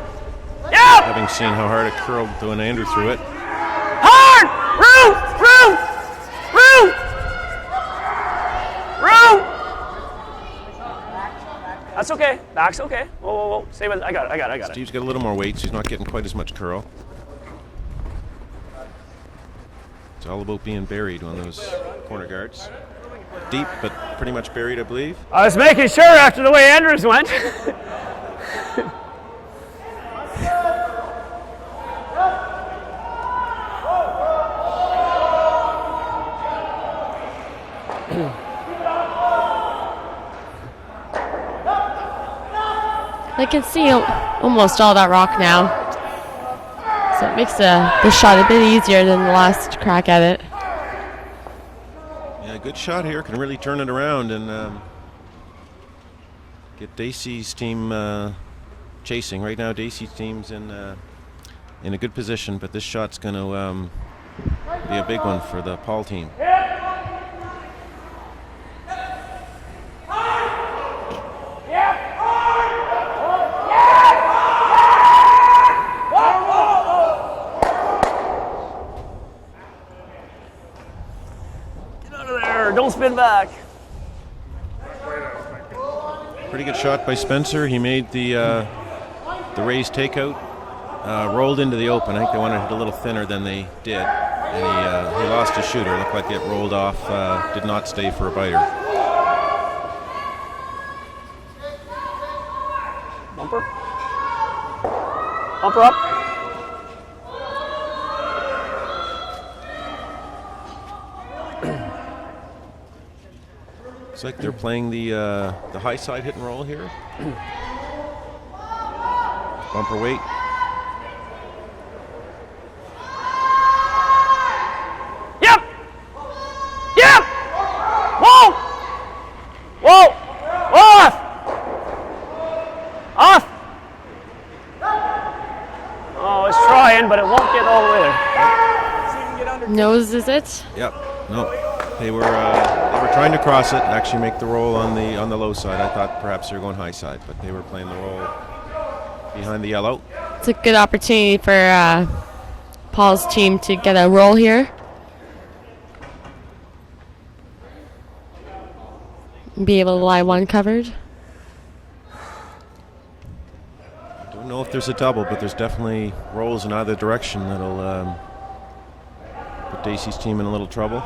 Yep. having seen how hard it curled when Andrew threw it. Hard. Room. That's okay. Back's okay. Whoa. Save it. I got it. Steve's got a little more weight, so he's not getting quite as much curl. It's all about being buried on those corner guards. Deep, but pretty much buried, I believe. I was making sure after the way Andrews went. I can see almost all that rock now. So it makes the shot a bit easier than the last crack at it. Yeah, good shot here. Can really turn it around and get Dacey's team chasing. Right now, Dacey's team's in a good position, but this shot's going to be a big one for the Paul team. Don't spin back. Pretty good shot by Spencer. He made the raised takeout, rolled into the open. I think they wanted to hit a little thinner than they did, and he lost his shooter. Looked like it rolled off, did not stay for a biter. Bumper. Bumper up. Looks like they're playing the high side hit and roll here. Bumper weight. Yep! Yep! Whoa! Whoa! Off! Off! Oh, it's trying, but it won't get all the way there. Noses it. Yep. No. They were trying to cross it and actually make the roll on the low side. I thought perhaps they were going high side, but they were playing the roll behind the yellow. It's a good opportunity for Paul's team to get a roll here. Be able to lie one covered. I don't know if there's a double, but there's definitely rolls in either direction that'll put Dacey's team in a little trouble.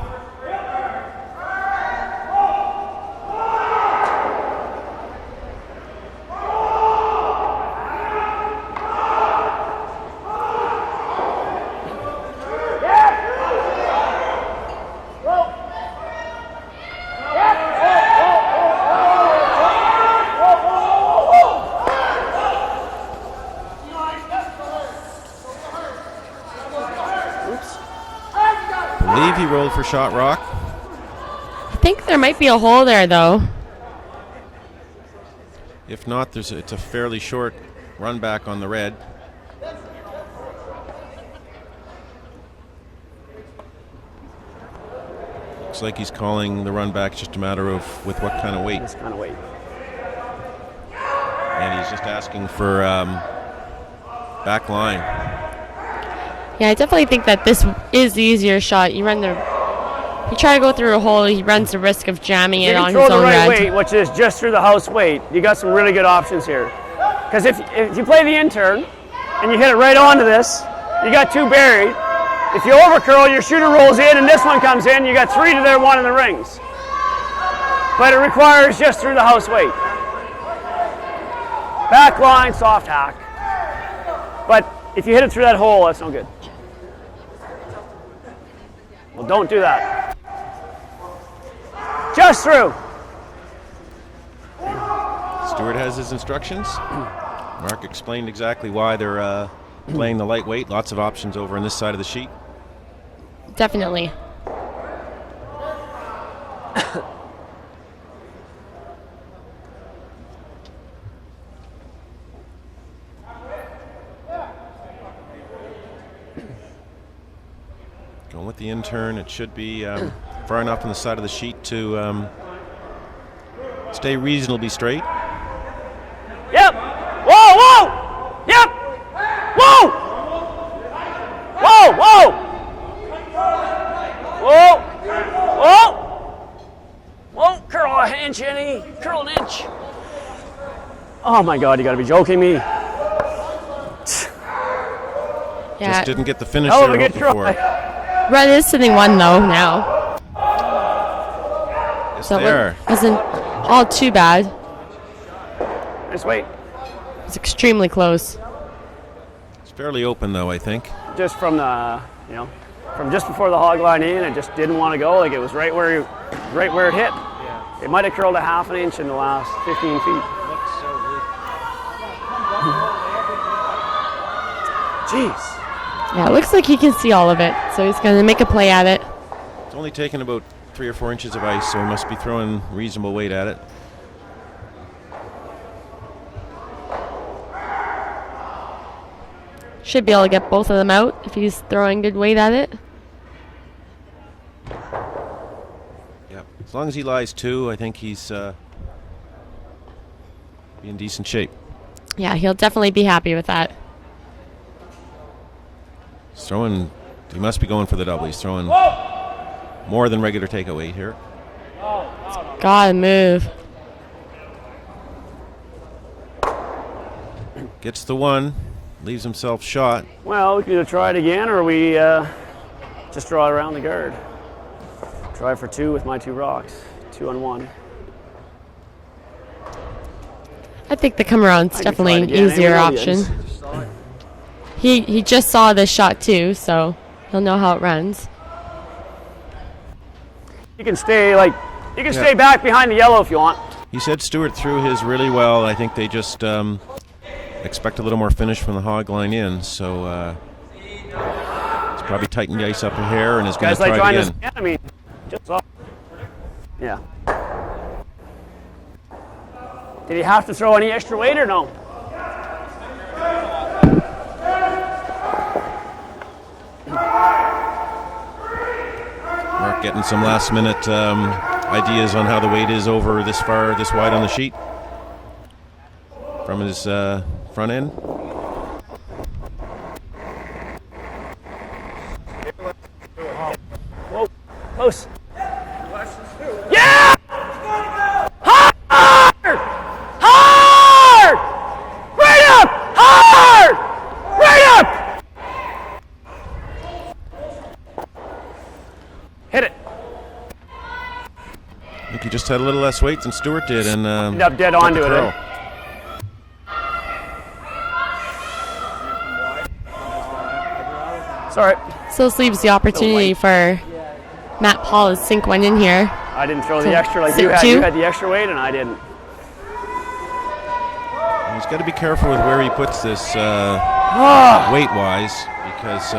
He rolled for shot rock. I think there might be a hole there, though. If not, it's a fairly short run back on the red. Looks like he's calling the run back just a matter of with what kind of weight. This kind of weight. And he's just asking for back line. Yeah, I definitely think that this is the easier shot. You try to go through a hole, he runs the risk of jamming it on his If you throw own the right red. weight, which is just through the house weight, you got some really good options here. Because if you play the in-turn and you hit it right onto this, you got two buried. If you overcurl, your shooter rolls in and this one comes in, you got three to their one in the rings. But it requires just through the house weight. Back line, soft hack. But if you hit it through that hole, that's no good. Well, don't do that. Just through. Stewart has his instructions. Mark explained exactly why they're playing the lightweight. Lots of options over on this side of the sheet. Definitely. Going with the in-turn, it should be far enough on the side of the sheet to stay reasonably straight. Yep. Whoa, whoa. Yep. Whoa. Whoa, whoa. Whoa. Whoa. Whoa. Curl a inch, Annie. Curl an inch. Oh my God, you gotta be joking me. Yeah. Just didn't get the finish Hell there of a good before. try. Red is sitting one though now. Yes, So they it are. wasn't all too bad. Just wait. It's extremely close. It's fairly open, though, I think. Just from the, from just before the hog line in, it just didn't want to go. Like it was right where it hit. Yeah. It might have curled a half an inch in the last 15 feet. Looks so weak. Jeez. Yeah, it looks like he can see all of it, so he's going to make a play at it. It's only taken about 3 or 4 inches of ice, so he must be throwing reasonable weight at it. Should be able to get both of them out if he's throwing good weight at it. Yep. As long as he lies 2, I think he's be in decent shape. Yeah, he'll definitely be happy with that. He's throwing. He must be going for the double. He's throwing more than regular takeout weight here. Gotta move. Gets the 1, leaves himself shot. Well, we can either try it again or we just draw it around the guard. Try for 2 with my 2 rocks. 2 on 1. I think the come around's definitely an easier option. He just saw this shot too, so he'll know how it runs. You can stay stay back behind the yellow if you want. He said Stewart threw his really well. I think they just expect a little more finish from the hog line in, so he's probably tightened the ice up a hair and is going to try it again. I mean, just off. Yeah. Did he have to throw any extra weight or no? Mark getting some last minute ideas on how the weight is over this wide on the sheet from his front end. Whoa, close. Yeah! Hard! Hard! Right up! Hard! Right up! Hit it. I think he just had a little less weight than Stewart did, and ended up dead onto it. Eh? Sorry. So this leaves the opportunity for Matt Paul to sink one in here. I didn't throw the extra like you had. You had the extra weight, and I didn't. He's got to be careful with where he puts this weight-wise, because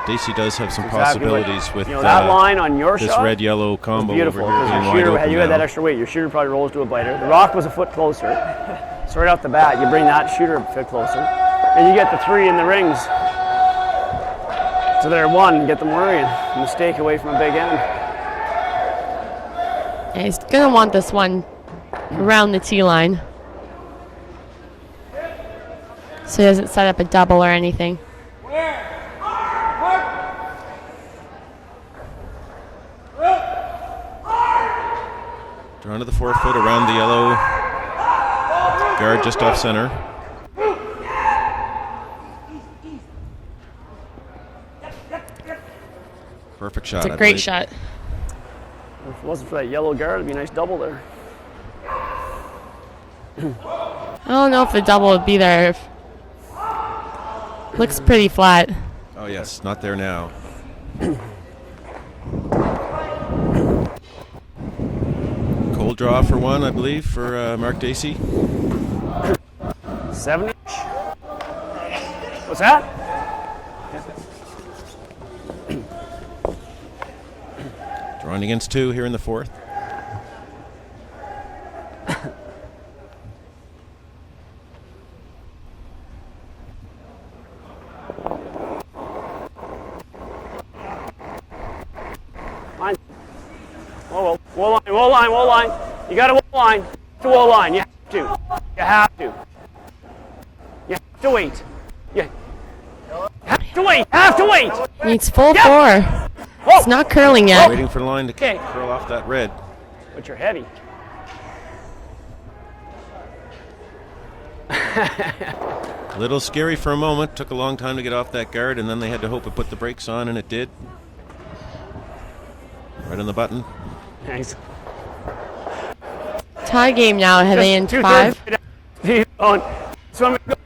Dacey does have some possibilities with that line on your this shot. red-yellow combo. Beautiful, over here because being your wide shooter, open you had now. that extra weight. Your shooter probably rolls to a biter. The rock was a foot closer. So right off the bat, you bring that shooter a foot closer, and you get the three in the rings. So they're one, get them worrying. Mistake away from a big end. Yeah, he's gonna want this one around the tee line, so he doesn't set up a double or anything. Drawn to the 4 foot around the yellow guard just off center. Perfect shot. It's a great shot. If it wasn't for that yellow guard, it'd be a nice double there. I don't know if the double would be there. Looks pretty flat. Oh yes, not there now. Cold draw for one, I believe, for Mark Dacey. 70. What's that? Drawing against 2 here in the 4th. Line. Whoa, whoa line. You got a whoa line. To whoa line. You have to. You have to. You have to wait. You have to wait. Have to wait. Needs full 4. Whoa. It's not curling yet. Waiting for the line to curl off that red. But you're heavy. A little scary for a moment. Took a long time to get off that guard, and then they had to hope it put the brakes on, and it did. Right on the button. Nice. Tie game now, heading into 5.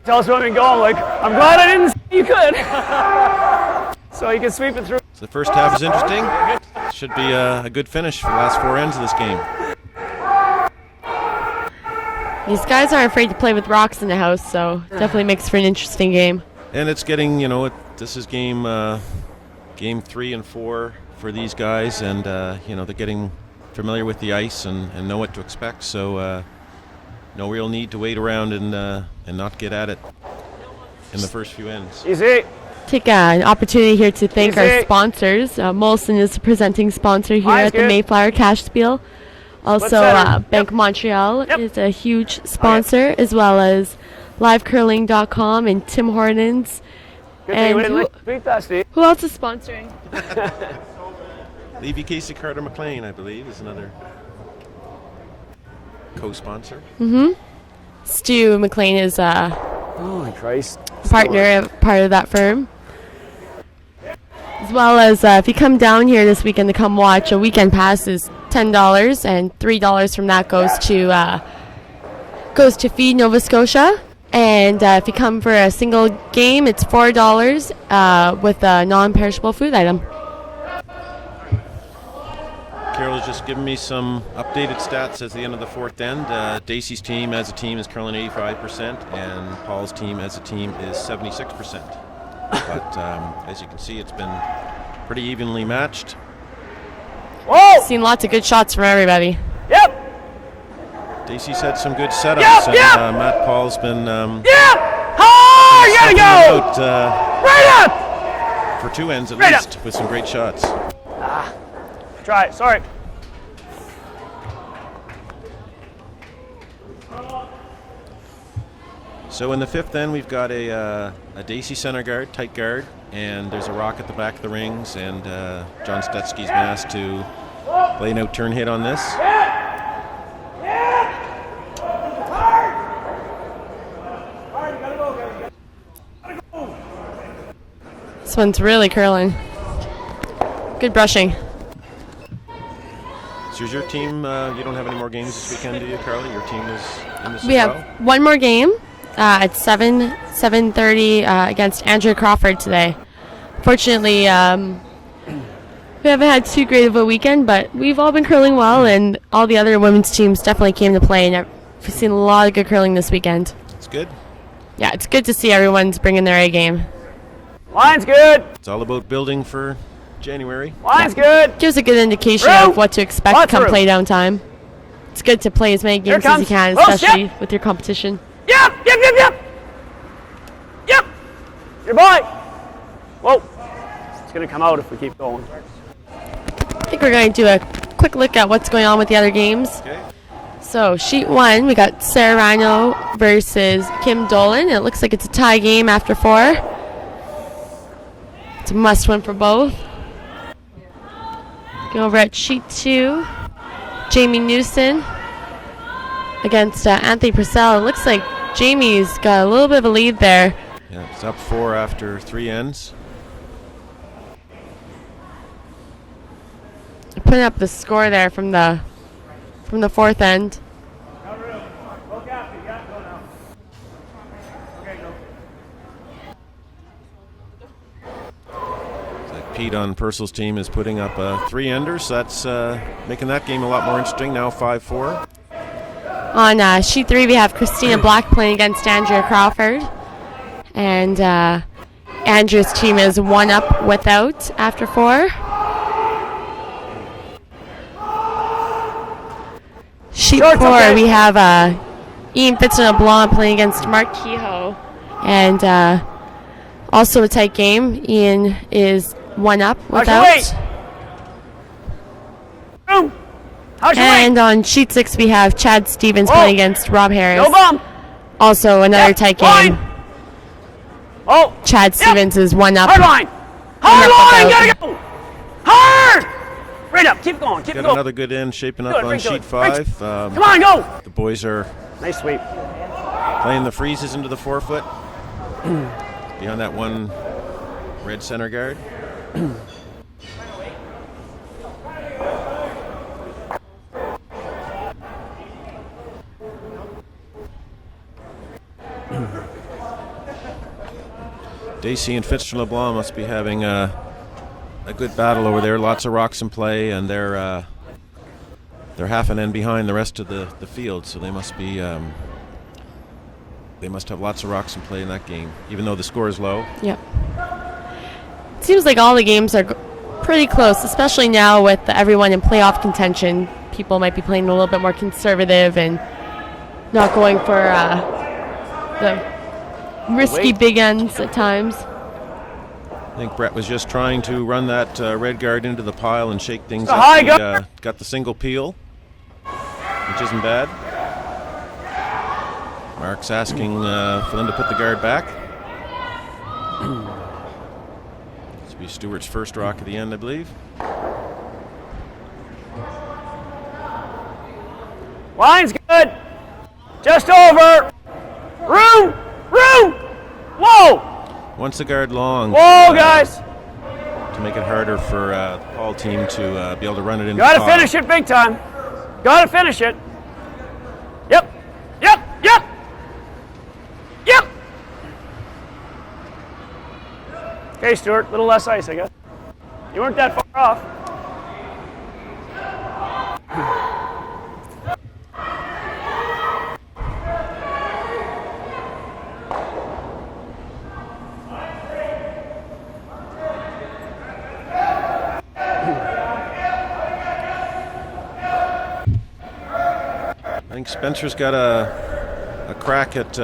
Tell swimming go. I'm like, I'm glad I didn't say you could. So you can sweep it through. So the first half is interesting. Should be a good finish for the last 4 ends of this game. These guys aren't afraid to play with rocks in the house, so definitely makes for an interesting game. And it's getting, this is game 3 and 4 for these guys, and they're getting familiar with the ice and know what to expect. So no real need to wait around and not get at it in the first few ends. Easy. Take an opportunity here to thank our sponsors. Molson is the presenting sponsor here at the Mayflower Cashspiel. Also, Bank Montreal is a huge sponsor, as well as livecurling.com and Tim Hortons. And who else is sponsoring? Levy Casey Carter McLean, I believe, is another co-sponsor. Stu McLean is a Holy Christ. part of that firm. As well as if you come down here this weekend to come watch, a weekend pass is $10, and $3 from that goes to goes to Feed Nova Scotia. And if you come for a single game, it's $4 with a non-perishable food item. Carol's just giving me some updated stats at the end of the fourth end. Dacey's team as a team is curling 85%, and Paul's team as a team is 76%. But as you can see, it's been pretty evenly matched. Whoa! Seen lots of good shots from everybody. Yep! Dacey's had some good setups, and Matt Paul's been Hard! You gotta go! out, Right up! for two ends at Right least, with some great shots. Try it, sorry. So in the fifth end, we've got a Dacey center guard, tight guard, and there's a rock at the back of the rings, and John Stutsky's been asked to play an out-turn hit on this. This one's really curling. Good brushing. So is your team, you don't have any more games this weekend, do you, Carly? Your team is in this We as have well? one more game at 7:30 against Andrew Crawford today. Fortunately, we haven't had too great of a weekend, but we've all been curling well, and all the other women's teams definitely came to play, and I've seen a lot of good curling this weekend. It's good. Yeah, it's good to see everyone's bringing their A game. Line's good. It's all about building for January. Line's good. Gives a good indication Room. of what to expect Lots come of room. play down time. It's good to play as many Here games as you comes. can, Oh, especially step. with your competition. Yep, yep, yep, yep. Yep. Your boy. Whoa. It's going to come out if we keep going. I think we're going to do a quick look at what's going on with the other games. Okay. So, sheet one, we got Sarah Rhino versus Kim Dolan. It looks like it's a tie game after 4. It's a must win for both. Go over at sheet 2, Jamie Newson against Anthony Purcell. It looks like Jamie's got a little bit of a lead there. Yeah, it's up 4 after 3 ends. Putting up the score there from the fourth end. Pete on Purcell's team is putting up a 3-ender, so that's making that game a lot more interesting. Now 5-4. On sheet 3, we have Christina Black playing against Andrea Crawford. And Andrew's team is 1 up without after 4. Sheet 4, we have Ian Fitzgerald playing against Mark Kehoe. And also a tight game. Ian is 1 up without. And on sheet 6, we have Chad Stevens playing against Rob Harris. No bump. Also another tight game. Oh. Chad Stevens is 1 up. Hard line. Hard line. Gotta go. Hard. Right up. Keep going. Keep Got going. another good end shaping up Good, on very sheet good. 5. Come on, go. The boys are Nice sweep. playing the freezes into the 4-foot. Beyond that one red center guard. Dacey and Fitzgerald must be having a good battle over there. Lots of rocks in play, and they're half an end behind the rest of the field, so they must be they must have lots of rocks in play in that game, even though the score is low. Yep. It seems like all the games are pretty close, especially now with everyone in playoff contention. People might be playing a little bit more conservative and not going for the risky big ends at times. I think Brett was just trying to run that red guard into the pile and shake things The up. high He, guard. got the single peel, which isn't bad. Mark's asking for them to put the guard back. This will be Stewart's first rock at the end, I believe. Line's good. Just over. Room. Room. Whoa. Once the guard long. Whoa, guys. To make it harder for the Paul team to be able to run it into the Gotta pile. finish it big time. Gotta finish it. Yep. Yep. Yep. Okay, Stuart, little less ice, I guess. You weren't that far off. I think Spencer's got a crack at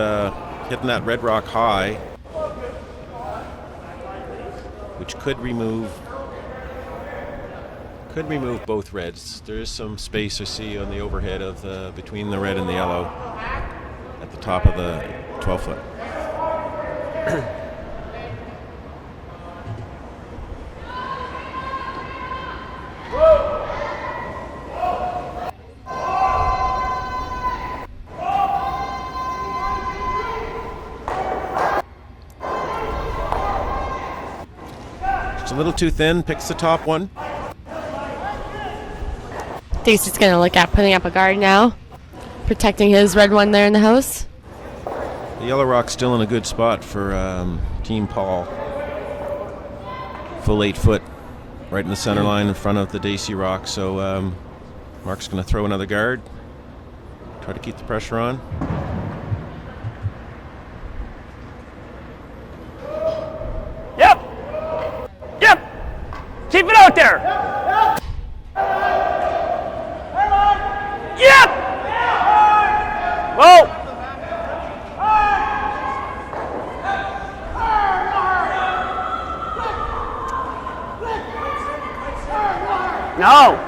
hitting that Red Rock high, which could remove both reds. There is some space I see on the overhead of between the red and the yellow at the top of the 12-foot. It's a little too thin, picks the top one. Dacey's going to look at putting up a guard now, protecting his red one there in the house. The Yellow Rock's still in a good spot for Team Paul. Full 8 foot, right in the center line in front of the Dacey Rock. So Mark's going to throw another guard, try to keep the pressure on. Yep. Keep it out there. Yep. Whoa. No.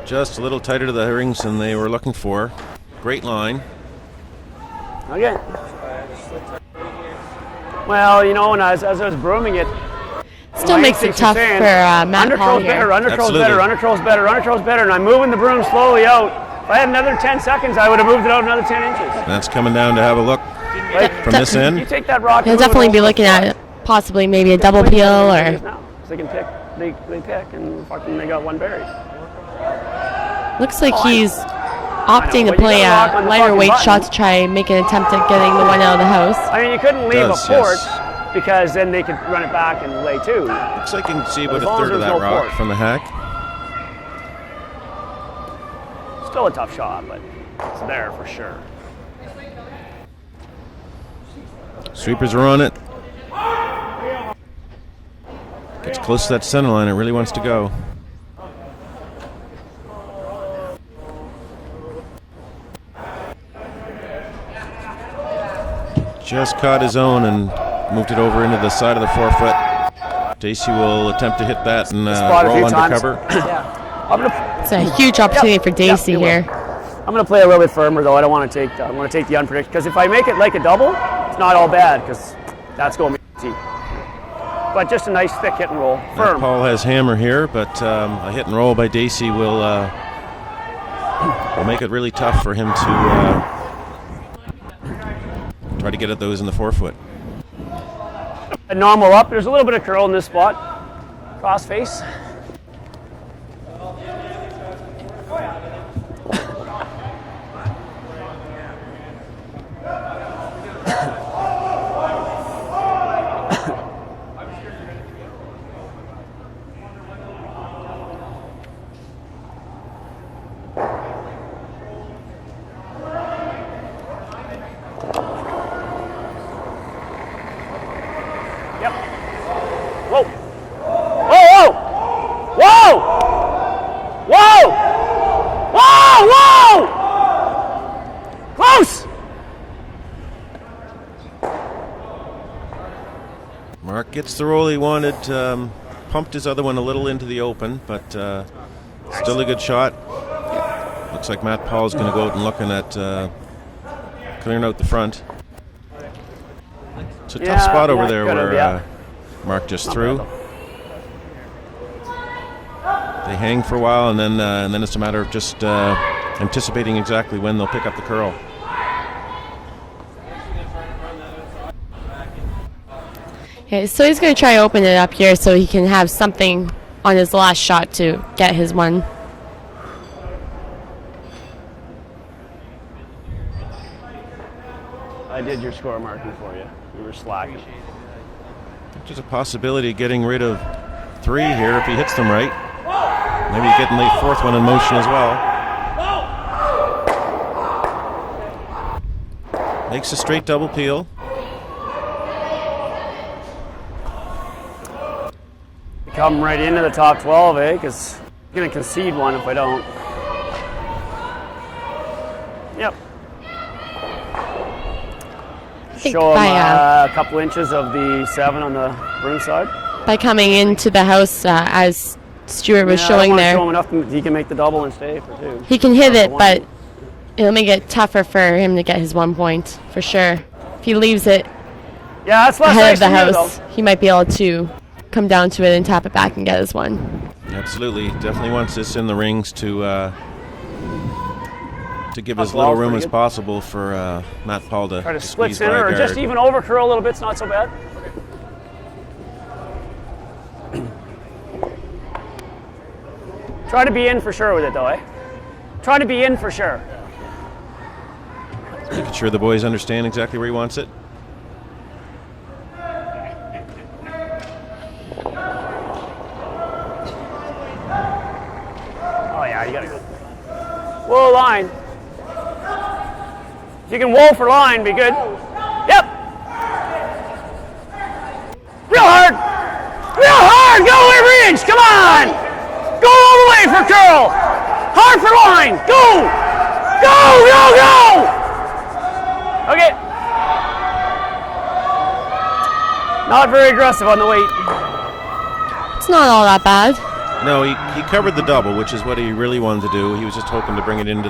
Just a little tighter to the rings than they were looking for. Great line. Okay. Well, you know, and as I was brooming it, Still makes it tough for Matt Paul here. Undertroll's better, and I'm moving the broom slowly out. If I had another 10 seconds, I would have moved it out another 10 inches. That's coming down to have a look from this end. You take that rock. He'll definitely be looking at possibly maybe a double peel or. They can pick. They pick, and fucking they got one buried. Looks like he's opting to play a lighter weight shot to try and make an attempt at getting the one out of the house. I mean, you couldn't leave a port because then they could run it back and lay two. Looks like you can see about a third of that rock from the hack. Still a tough shot, but it's there for sure. Sweepers are on it. Gets close to that center line. It really wants to go. Just caught his own and moved it over into the side of the 4 foot. Dacey will attempt to hit that and roll under cover. It's a huge opportunity for Dacey here. I'm going to play a little bit firmer though. I don't want to take. I want to take the unpredictable because if I make it like a double, it's not all bad because that's going to be easy. But just a nice thick hit and roll, firm. Paul has hammer here, but a hit and roll by Dacey will make it really tough for him to try to get at those in the 4 foot. A normal up. There's a little bit of curl in this spot. Cross face. Close! Mark gets the roll he wanted, pumped his other one a little into the open, but still a good shot. Looks like Matt Paul's going to go out and looking at clearing out the front. It's a tough spot over there where Mark just threw. They hang for a while, and then it's a matter of just anticipating exactly when they'll pick up the curl. Okay, so he's going to try to open it up here so he can have something on his last shot to get his one. I did your score marking for you. You were slacking. There's a possibility of getting rid of 3 here if he hits them right. Maybe getting the 4th one in motion as well. Makes a straight double peel. Come right into the top 12, eh? Because I'm going to concede one if I don't. Yep. think Show him by, a couple inches of the 7 on the broom side. By coming into the house, as Stuart was showing there, Show him enough that he can make the double and stay for 2. he can hit it, but it'll make it tougher for him to get his 1 point for sure. If he leaves it that's less ahead of the nice house, he might be able to come down to it and tap it back and get his 1. Absolutely, definitely wants this in the rings to give as That's little well, room pretty as good. possible for Matt Paul to Try to squeeze split by center or guard. just even over curl a little bit. It's not so bad. Try to be in for sure with it though, eh? Try to be in for sure. Making sure the boys understand exactly where he wants it. Oh yeah, you gotta go. Whoa, line. If you can whoa for line, be good. Yep. Real hard. Real hard. Go every inch. Come on. Go all the way for curl. Hard for line. Go. Go, go, go. Okay. Not very aggressive on the weight. It's not all that bad. No, he covered the double, which is what he really wanted to do. He was just hoping to bring it into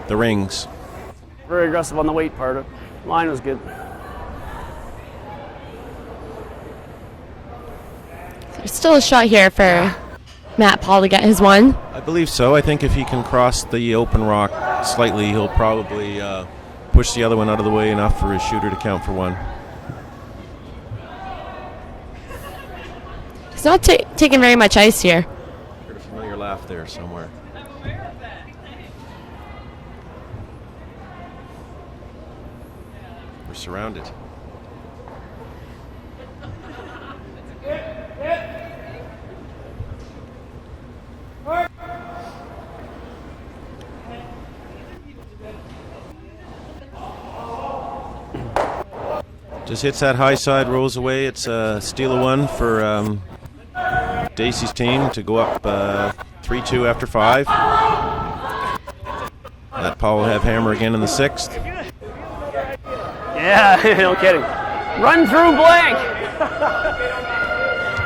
the rings. Very aggressive on the weight part of it. Line was good. There's still a shot here for Matt Paul to get his 1. I believe so. I think if he can cross the open rock slightly, he'll probably push the other one out of the way enough for his shooter to count for 1. He's not taking very much ice here. Heard a familiar laugh there somewhere. We're surrounded. Just hits that high side, rolls away. It's a steal of 1 for Dacey's team to go up 3-2 after 5. That Paul will have hammer again in the 6th. Yeah, no kidding. Run through blank.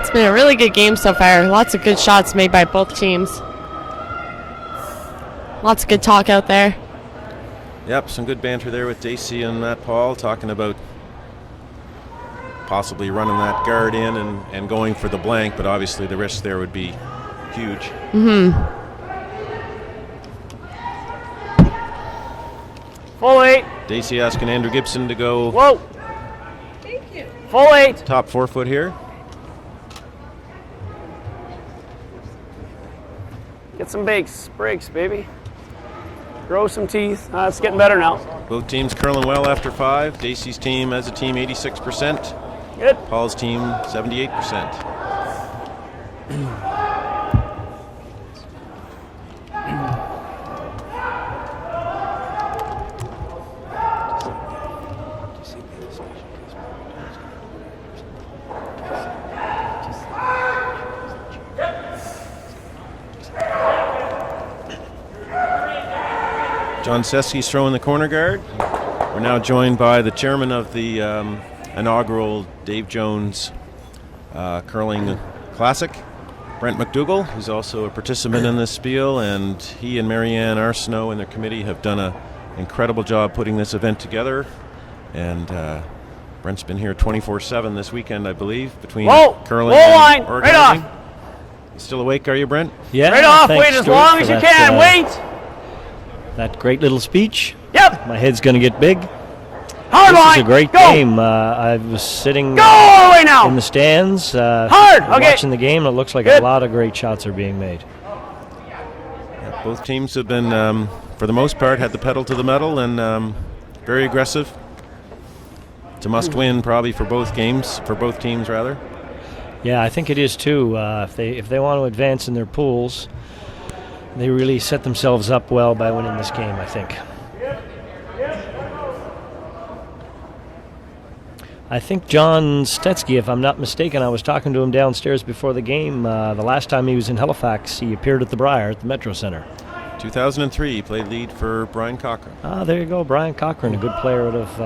It's been a really good game so far. Lots of good shots made by both teams. Lots of good talk out there. Yep, some good banter there with Dacey and Matt Paul, talking about possibly running that guard in and going for the blank, but obviously the risk there would be huge. Full 8. Dacey asking Andrew Gibson to go Whoa. Thank you. Full 8. top 4 foot here. Get some breaks, baby. Grow some teeth. It's getting better now. Both teams curling well after 5. Dacey's team as a team 86%. Good. Paul's team 78%. John Seske's throwing the corner guard. We're now joined by the chairman of the inaugural Dave Jones Curling Classic, Brent McDougall, who's also a participant in this spiel, and he and Marianne Arsenault and their committee have done an incredible job putting this event together. And Brent's been here 24/7 this weekend, I believe, between curling and line, right organizing. off. You still awake, are you, Brent? Yeah. Right off, thanks, wait as Stuart, long for as you that, can, wait. That great little speech. Yep. My head's going to get big. Hard This line. is a great Go. game. I was sitting Go all the way now. in the stands Hard. Okay. watching the game, and it looks like Good. a lot of great shots are being made. Yeah, both teams have been, for the most part, had the pedal to the metal and very aggressive. It's a must-win probably for both teams rather. Yeah, I think it is too. If they want to advance in their pools, they really set themselves up well by winning this game, I think. I think John Stetsky, if I'm not mistaken, I was talking to him downstairs before the game. The last time he was in Halifax, he appeared at the Briar at the Metro Centre. 2003, he played lead for Brian Cochran. There you go, Brian Cochran, a good player out of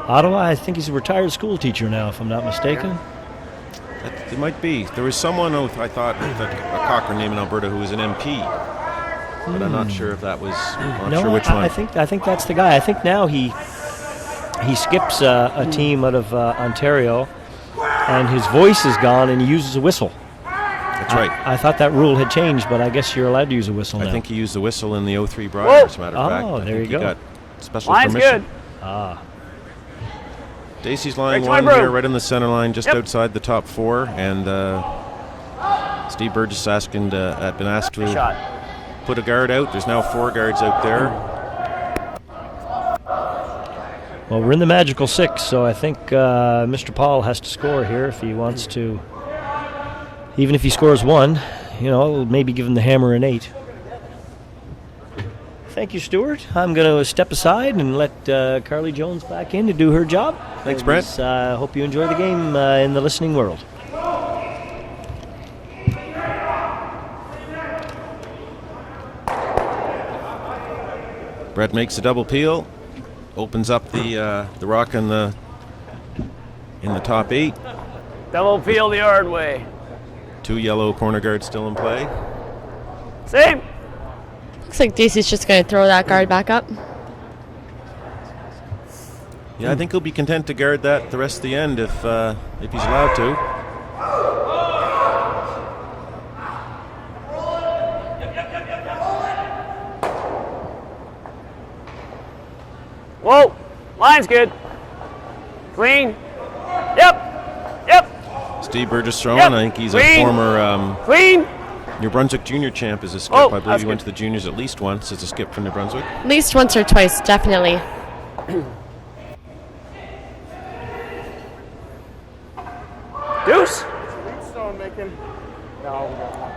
Ottawa. I think he's a retired school teacher now, if I'm not mistaken. It might be. There was someone, I thought, a Cochran name in Alberta who was an MP. But I'm not sure if that was, I'm not sure which one. I think that's the guy. I think now he skips a team out of Ontario, and his voice is gone, and he uses a whistle. That's right. I thought that rule had changed, but I guess you're allowed to use a whistle now. I think he used the whistle in the 03 Briar, as a matter of fact. Oh, there you go. He got special Line's permission. good. Dacey's lying Right to one my here, right in the center line, just outside the top four, and Steve Burgess had been asked to Shot. put a guard out. There's now 4 guards out there. Well, we're in the magical 6, so I think Mr. Paul has to score here if he wants to. Even if he scores 1, maybe give him the hammer an 8. Thank you, Stuart. I'm going to step aside and let Carly Jones back in to do her job. Thanks, Brent. Hope you enjoy the game in the listening world. Brett makes a double peel, opens up the rock in the top 8. Double peel the hard way. 2 yellow corner guards still in play. Same. Looks like Dacey's just going to throw that guard back up. Yeah, I think he'll be content to guard that the rest of the end if he's allowed to. Whoa. Line's good. Clean. Yep. Steve Burgess throwing. Yep. I think he's Clean. a former Clean. New Brunswick junior champ as a skip. Oh, I believe that's he went good. to the juniors at least once as a skip for New Brunswick. At least once or twice, definitely. Deuce. Leadstone making. No, we got one.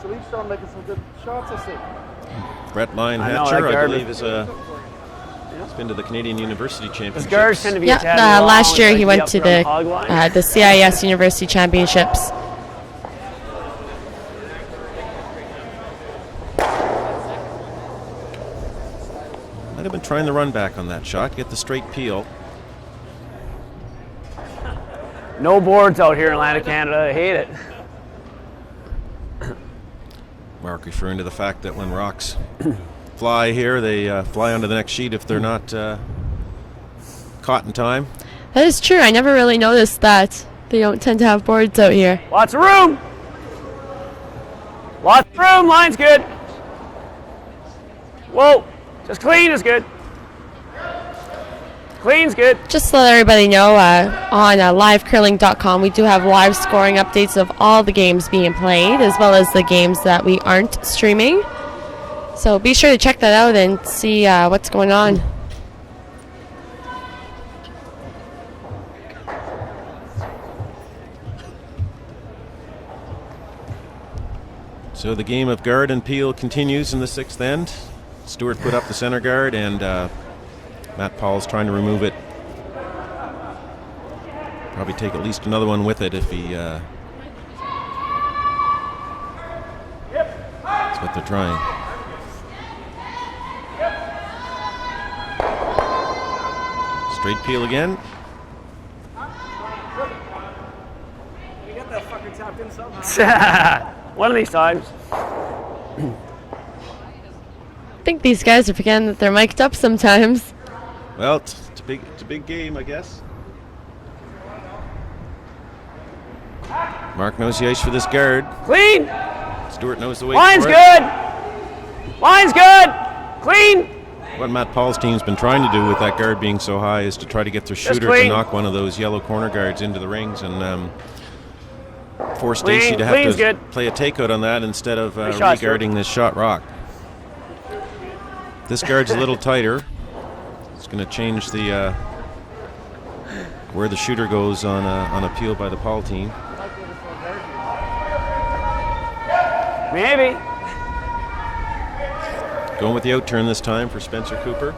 So Leadstone making some good shots, I see. Brett I know, Linehatcher, that I guard believe, has been to the Canadian University Those Championships. guards tend to be Yeah, a tad long, last year like he to be went up to there on hog line. the CIS University Championships. Might have been trying the run back on that shot, get the straight peel. No boards out here in Atlantic Canada. I hate it. Mark referring to the fact that when rocks fly here, they fly onto the next sheet if they're not caught in time. That is true. I never really noticed that. They don't tend to have boards out here. Lots of room. Lots of room. Line's good. Whoa. Just clean is good. Clean's good. Just to let everybody know, on livecurling.com, we do have live scoring updates of all the games being played, as well as the games that we aren't streaming. So be sure to check that out and see what's going on. So the game of guard and peel continues in the 6th end. Stewart put up the center guard, and Matt Paul's trying to remove it. Probably take at least another one with it if he. That's what they're trying. Straight peel again. You got that fucker tapped in somehow. One of these times. I think these guys are forgetting that they're mic'd up sometimes. Well, it's a big game, I guess. Mark knows the ice for this guard. Clean. Stewart knows the way Line's for good. it. Line's good. Clean. What Matt Paul's team's been trying to do with that guard being so high is to try to get their shooter to clean. knock one of those yellow corner guards into the rings and force Clean. Dacey to have Clean's to good. play a takeout on that instead of Nice shot, regarding this shot rock. This guard's a little tighter. It's going to change the where the shooter goes on appeal by the Paul team. Maybe. Going with the out turn this time for Spencer Cooper.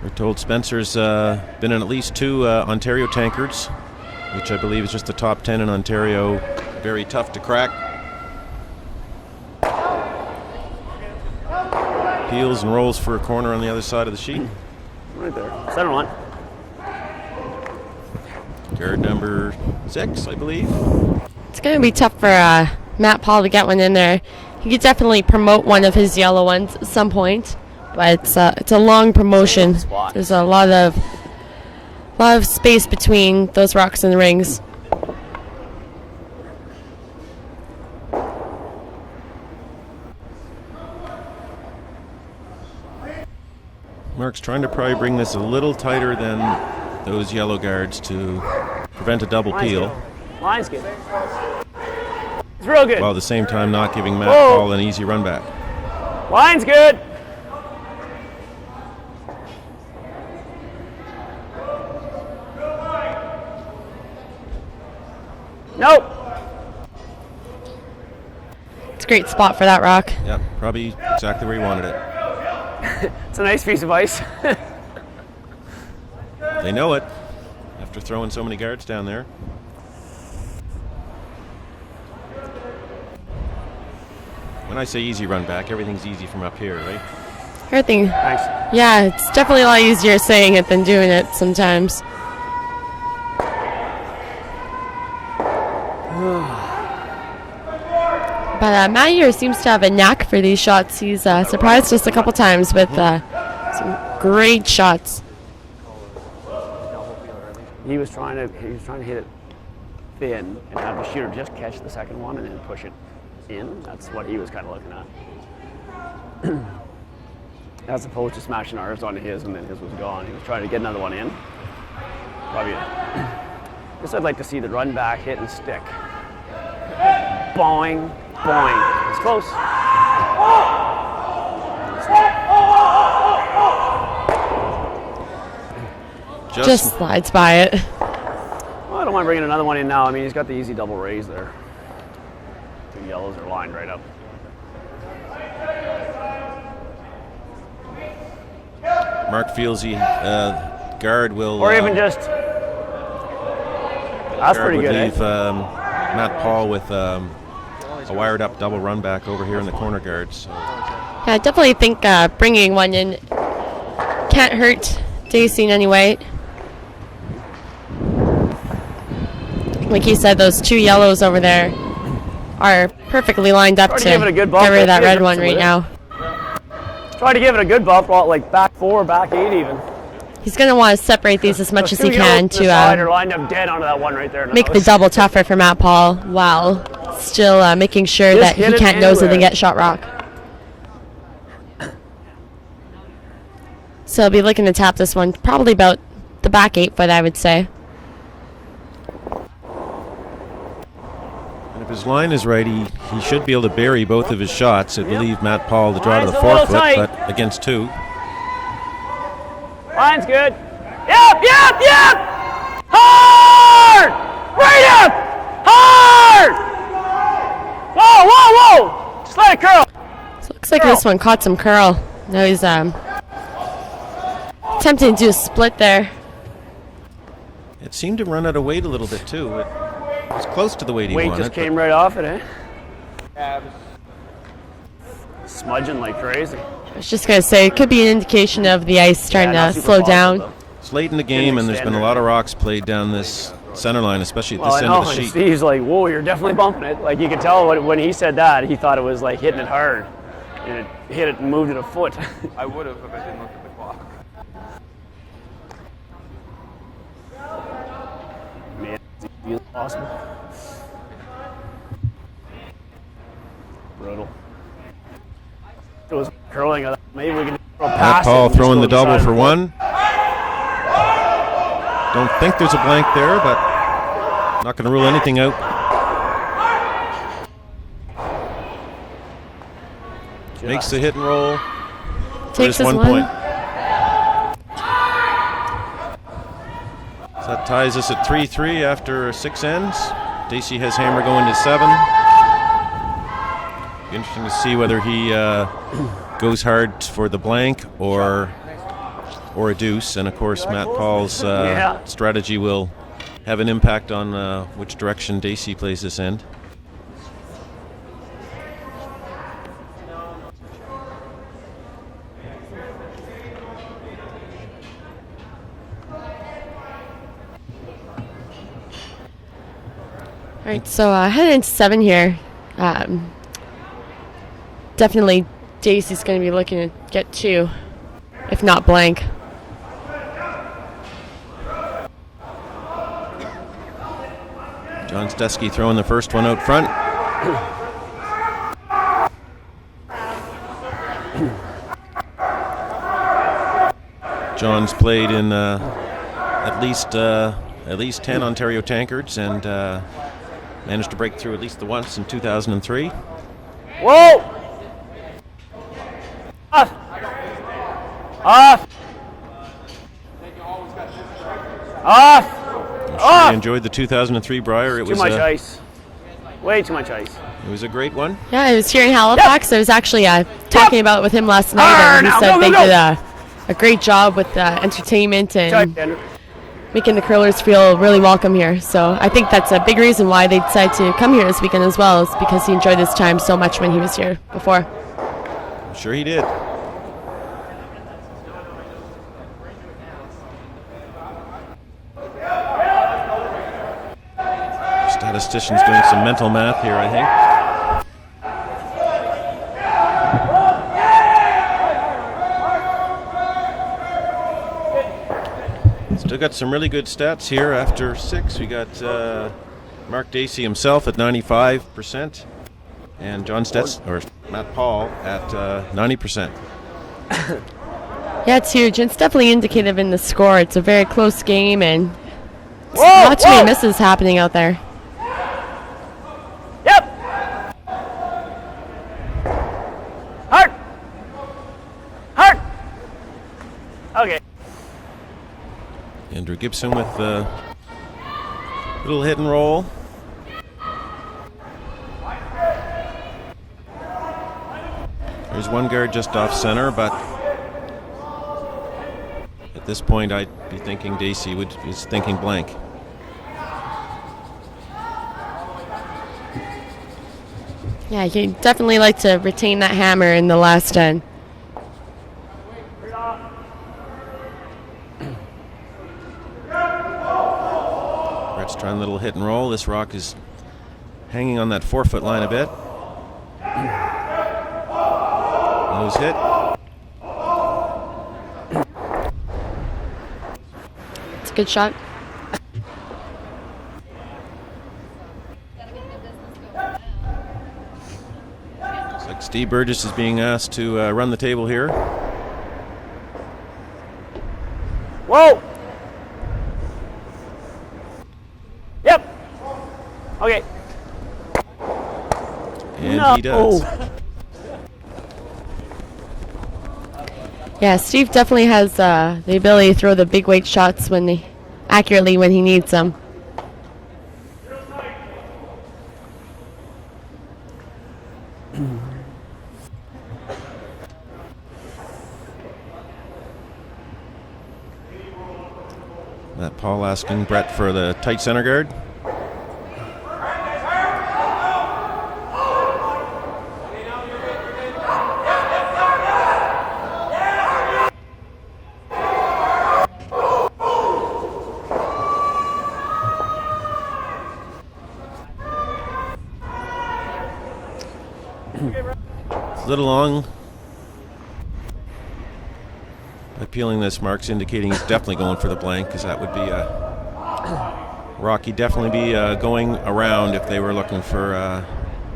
We're told Spencer's been in at least 2 Ontario tankards, which I believe is just the top 10 in Ontario. Very tough to crack. Peels and rolls for a corner on the other side of the sheet. Right there. 7-1. Guard number 6, I believe. It's going to be tough for Matt Paul to get one in there. He could definitely promote one of his yellow ones at some point, but it's a long promotion. There's a lot of space between those rocks and the rings. Mark's trying to probably bring this a little tighter than those yellow guards to prevent a double peel. Line's good. It's real good. While at the same time not giving Matt Paul an easy run back. Line's good. Nope. It's a great spot for that rock. Yeah, probably exactly where he wanted it. It's a nice piece of ice. They know it after throwing so many guards down there. When I say easy run back, everything's easy from up here, right? Everything. Thanks. Yeah, it's definitely a lot easier saying it than doing it sometimes. But Matt here seems to have a knack for these shots. He's surprised us a couple times with some great shots. He was trying to hit it thin and have the shooter just catch the second one and then push it in. That's what he was kind of looking at. As opposed to smashing ours onto his and then his was gone. He was trying to get another one in. Probably. Guess I'd like to see the run back hit and stick. Boing, boing. It's close. Just slides by it. Well, I don't mind bringing another one in now. I mean, he's got the easy double raise there. The yellows are lined right up. Mark feels he guard will. Or even just. That's pretty good. Leave Matt Paul with a wired up double run back over here in the corner guards. So. Yeah, I definitely think bringing one in can't hurt Dacey in any way. Like you said, those 2 yellows over there are perfectly lined up to give it a good bump. get rid of that red one right now. Try to give it a good bump, like back 4, back 8 even. He's going to want to separate these as much as he can to lined up dead onto that one right there. make the double tougher for Matt Paul while still making sure that he can't nose it and get shot rock. So I'll be looking to tap this one probably about the back 8 foot, I would say. And if his line is right, he should be able to bury both of his shots. I believe Matt Paul to draw to the 4 foot, but against 2. Line's good. Yep! Hard! Right up! Hard! Whoa! Just let it curl. So it looks like this one caught some curl. Now he's attempting to do a split there. It seemed to run out of weight a little bit too. It was close to the weight he wanted. Weight just came right off it, eh? Smudging like crazy. I was just going to say, it could be an indication of the ice trying to slow down. It's late in the game, and there's been a lot of rocks played down this center line, especially at this end of the sheet. Steve's like, whoa, you're definitely bumping it. Like, you could tell when he said that, he thought it was like hitting it hard. And it hit it and moved it a foot. I would have if I didn't look at the clock. Man, it's awesome. Brutal. It was curling. Maybe we can throw past Matt Paul throwing the double for 1. Don't think there's a blank there, but not going to rule anything out. Makes the hit and roll. Takes just us 1 point. So that ties us at 3-3 after 6 ends. Dacey has hammer going to 7. Be interesting to see whether he goes hard for the blank or a deuce. And of course, Matt Paul's strategy will have an impact on which direction Dacey plays this end. All right, so heading into 7 here. Definitely Dacey's going to be looking to get 2, if not blank. John Stesky throwing the first one out front. John's played in at least 10 Ontario Tankards and managed to break through at least the once in 2003. Whoa! Off! Off! Off! I'm sure you enjoyed the 2003 Brier. It Too was much ice. Way too much ice. It was a great one. Yeah, I was here in Halifax. I was actually talking about it with him last night, and he said they did a great job with entertainment and making the curlers feel really welcome here. So I think that's a big reason why they decided to come here this weekend as well, is because he enjoyed this time so much when he was here before. I'm sure he did. Statistician's doing some mental math here, I think. Still got some really good stats here after 6. We got Mark Dacey himself at 95%, and Matt Paul at 90%. Yeah, it's huge. It's definitely indicative in the score. It's a very close game, and not too many misses happening out there. Yep. Hard. Hard. Okay. Andrew Gibson with a little hit and roll. There's one guard just off center, but at this point I'd be thinking Dacey is thinking blank. Yeah, you definitely like to retain that hammer in the last end. Brett's trying a little hit and roll. This rock is hanging on that 4-foot line a bit. Nose hit. It's a good shot. Looks like Steve Burgess is being asked to run the table here. Whoa! Yep. Okay. And he does. Yeah, Steve definitely has the ability to throw the big weight shots accurately when he needs them. Matt Paul asking Brett for the tight center guard. It's a little long. By peeling this, Mark's indicating he's definitely going for the blank, because that would be Rocky definitely be going around if they were looking for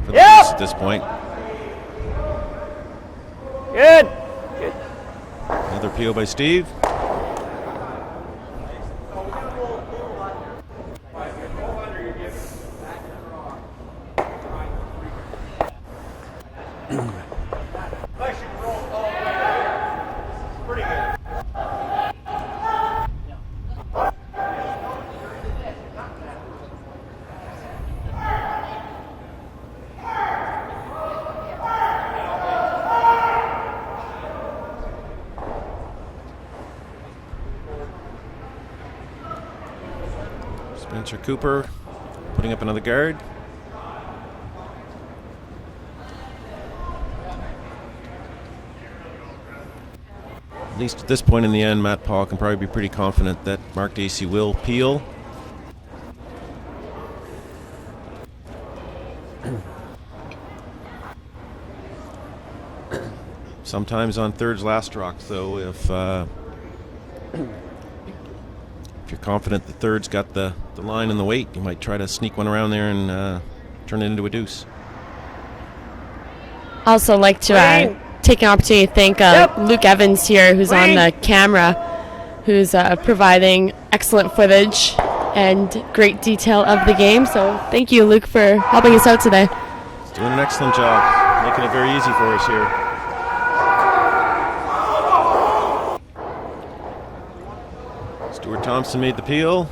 the deuce at this point. Good. Another peel by Steve. Spencer Cooper putting up another guard. At least at this point in the end, Matt Paul can probably be pretty confident that Mark Dacey will peel. Sometimes on third's last rock, though, if you're confident the third's got the line and the weight, you might try to sneak one around there and turn it into a deuce. Also like to take an opportunity to thank Luke Evans here, who's on the camera, who's providing excellent footage and great detail of the game. So thank you, Luke, for helping us out today. He's doing an excellent job, making it very easy for us here. Stuart Thompson made the peel.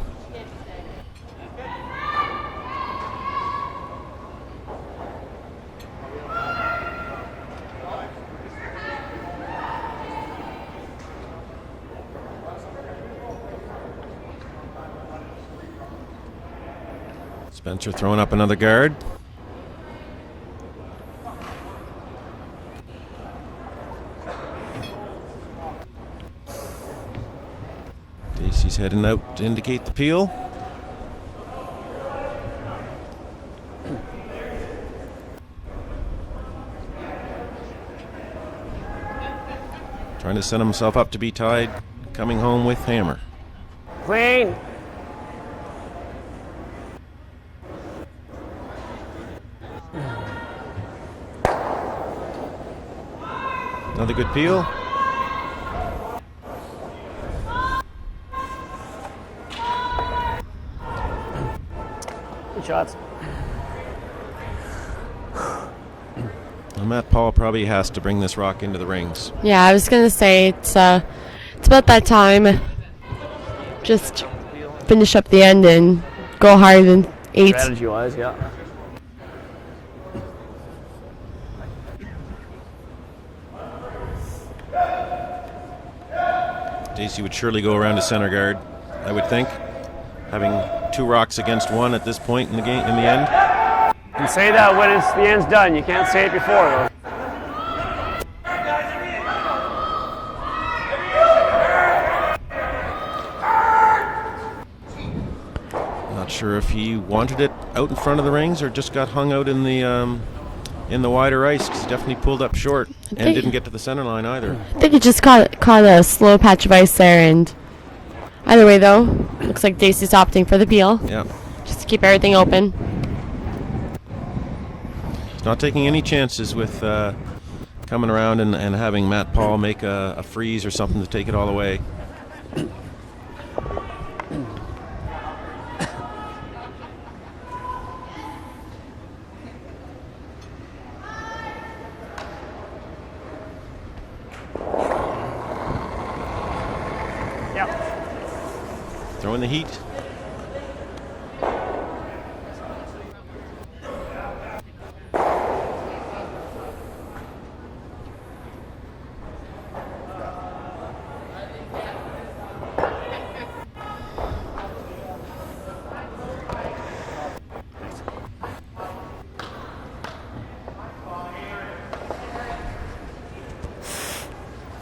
Spencer throwing up another guard. Dacey's heading out to indicate the peel. Trying to set himself up to be tied, coming home with hammer. Clean. Another good peel. Good shots. Well, Matt Paul probably has to bring this rock into the rings. Yeah, I was gonna say it's about that time. Just finish up the end and go harder than 8. Strategy-wise, yeah. Dacey would surely go around to center guard, I would think, having 2 rocks against 1 at this point in the game. In the end, You can say that when the end's done. You can't say it before, though. not sure if he wanted it out in front of the rings or just got hung out in the wider ice. 'Cause he definitely pulled up short and didn't get to the center line either. I think it just caught a slow patch of ice there, and either way though, looks like Dacey's opting for the peel. Yeah. Just to keep everything open. He's not taking any chances with coming around and having Matt Paul make a freeze or something to take it all away. Throwing the heat.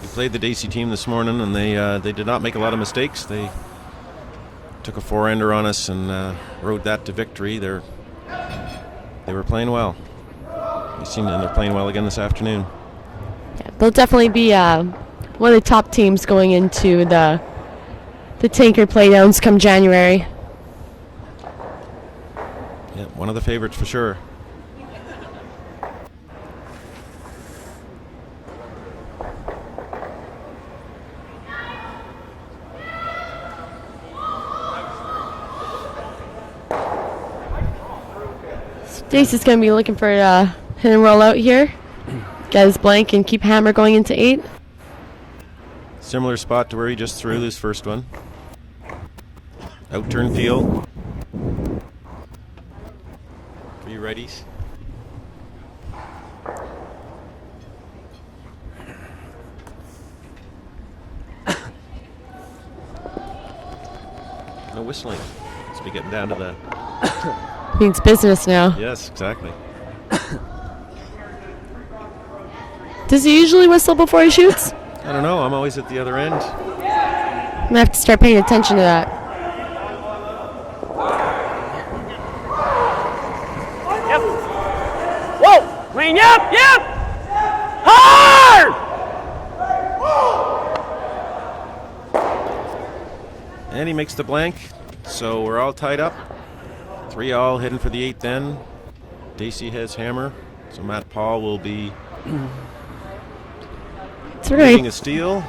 We played the Dacey team this morning, and they did not make a lot of mistakes. They took a four-ender on us and rode that to victory. They were playing well. You've seen them; they're playing well again this afternoon. Yeah, they'll definitely be one of the top teams going into the Tanker Playdowns come January. Yeah, one of the favorites for sure. Dacey's going to be looking for a hit and roll out here. Get his blank and keep hammer going into 8. Similar spot to where he just threw this first one. Out-turn peel. 3 righties. No whistling. be getting down to the. Means business now. Yes, exactly. Does he usually whistle before he shoots? I don't know. I'm always at the other end. I'm gonna have to start paying attention to that. Yep. Whoa! Clean, yep! Hard! And he makes the blank. So we're all tied up. 3-all heading for the 8th end. Dacey has hammer. So Matt Paul will be making a steal.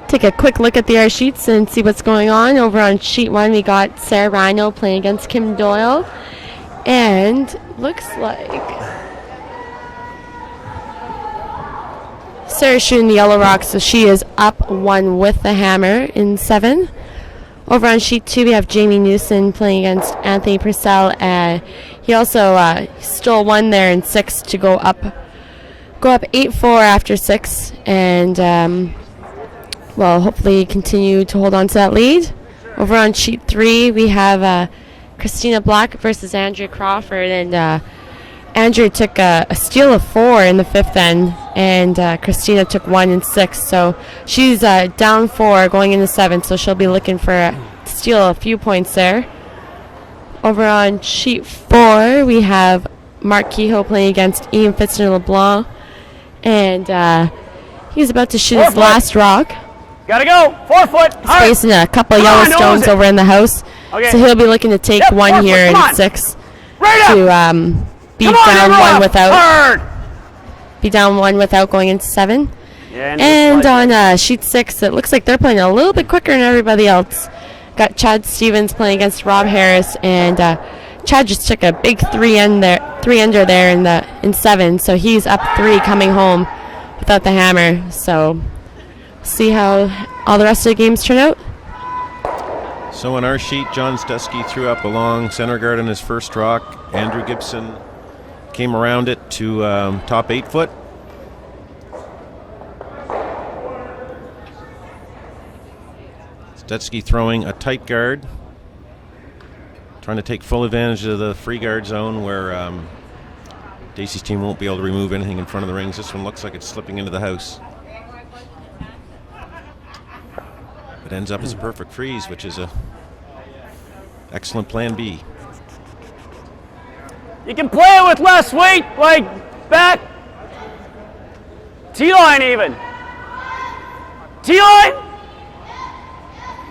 Take a quick look at the R sheets and see what's going on. Over on sheet 1, we got Sarah Rhino playing against Kim Doyle. And looks like Sarah's shooting the yellow rock, so she is up 1 with the hammer in 7. Over on sheet 2, we have Jamie Newson playing against Anthony Purcell. He also stole 1 there in 6 to go up 8-4 after 6, and hopefully continue to hold on to that lead. Over on sheet 3, we have Christina Black versus Andrea Crawford, and Andrea took a steal of 4 in the 5th end, and Christina took 1 in 6. So she's down 4 going into 7, so she'll be looking for steal a few points there. Over on sheet 4, we have Mark Kehoe playing against Ian Fitzner-LeBlanc, and he's about to shoot his last rock. Gotta go. 4 foot. He's facing a couple yellow stones over in the house, so he'll be looking to take 1 here in 6 to be down 1 without going into 7. And on sheet 6, it looks like they're playing a little bit quicker than everybody else. Got Chad Stevens playing against Rob Harris, and Chad just took a big 3-ender there in 7, so he's up 3 coming home without the hammer. So see how all the rest of the games turn out. So on our sheet, John Stesky threw up a long center guard on his first rock. Andrew Gibson came around it to top 8 foot. Stetsky throwing a tight guard, trying to take full advantage of the free guard zone where Dacey's team won't be able to remove anything in front of the rings. This one looks like it's slipping into the house. It ends up as a perfect freeze, which is a excellent plan B. You can play it with less weight, like back. T-line even. T-line?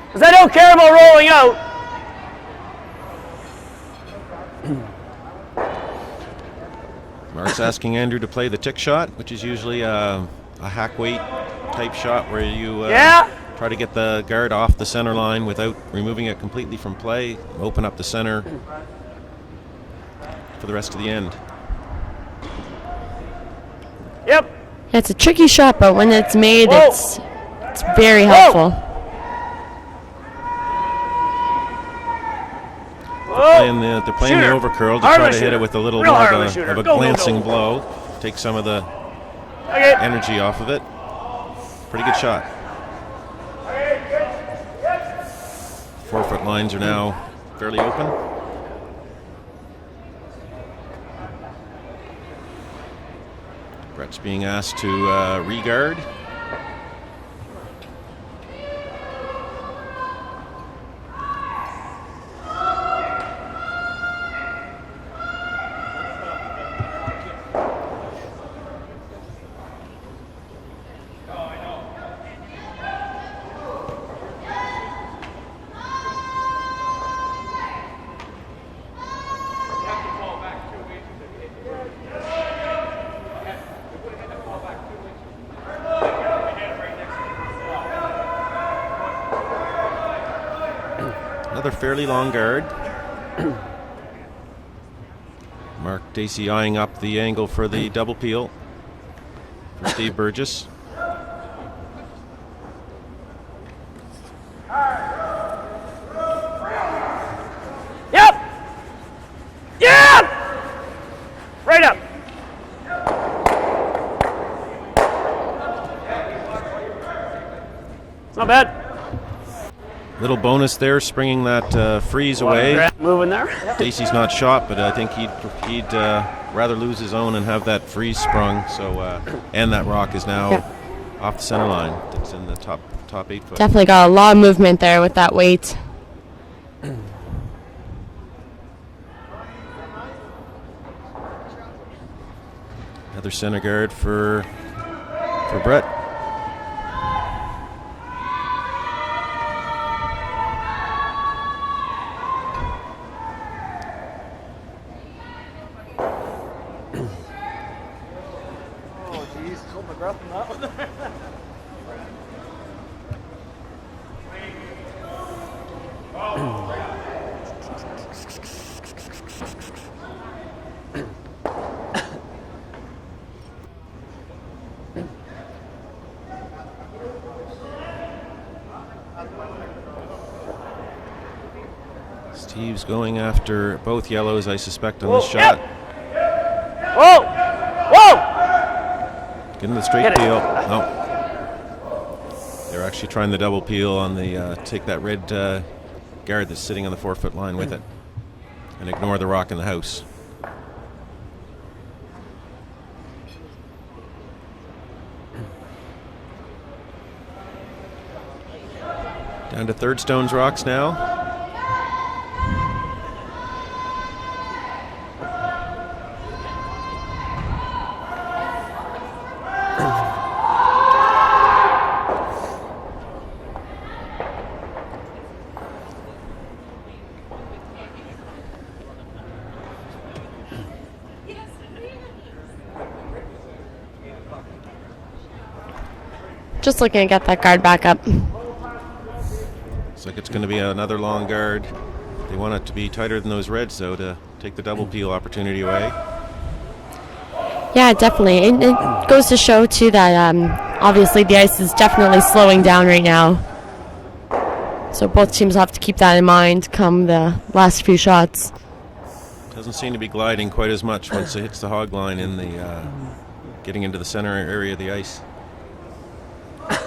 Because I don't care about rolling out. Mark's asking Andrew to play the tick shot, which is usually a hack weight type shot where you try to get the guard off the center line without removing it completely from play, open up the center for the rest of the end. Yep. It's a tricky shot, but when it's made, it's very helpful. They're playing the overcurl to try to hit it with a little more of a glancing blow. Take some of the energy off of it. Pretty good shot. 4 foot lines are now fairly open. Brett's being asked to re-guard. Another fairly long guard. Mark Dacey eyeing up the angle for the double peel for Steve Burgess. Yep! Yep! Right up. It's not bad. Little bonus there, springing that freeze away. Moving there. Dacey's not shot, but I think he'd rather lose his own and have that freeze sprung. So and that rock is now off the center line. It's in the top 8 foot. Definitely got a lot of movement there with that weight. Another center guard for Brett. Oh, jeez. Hold my breath on that one. Steve's going after both yellows, I suspect, on this shot. Yep. Whoa! Getting the straight peel. No. They're actually trying the double peel on the take that red guard that's sitting on the 4 foot line with it and ignore the rock in the house. Down to third stones rocks now. Just looking to get that guard back up. Looks like it's going to be another long guard. They want it to be tighter than those reds, though, to take the double peel opportunity away. Yeah, definitely. It goes to show, too, that obviously the ice is definitely slowing down right now. So both teams have to keep that in mind come the last few shots. Doesn't seem to be gliding quite as much once it hits the hog line in the getting into the center area of the ice. I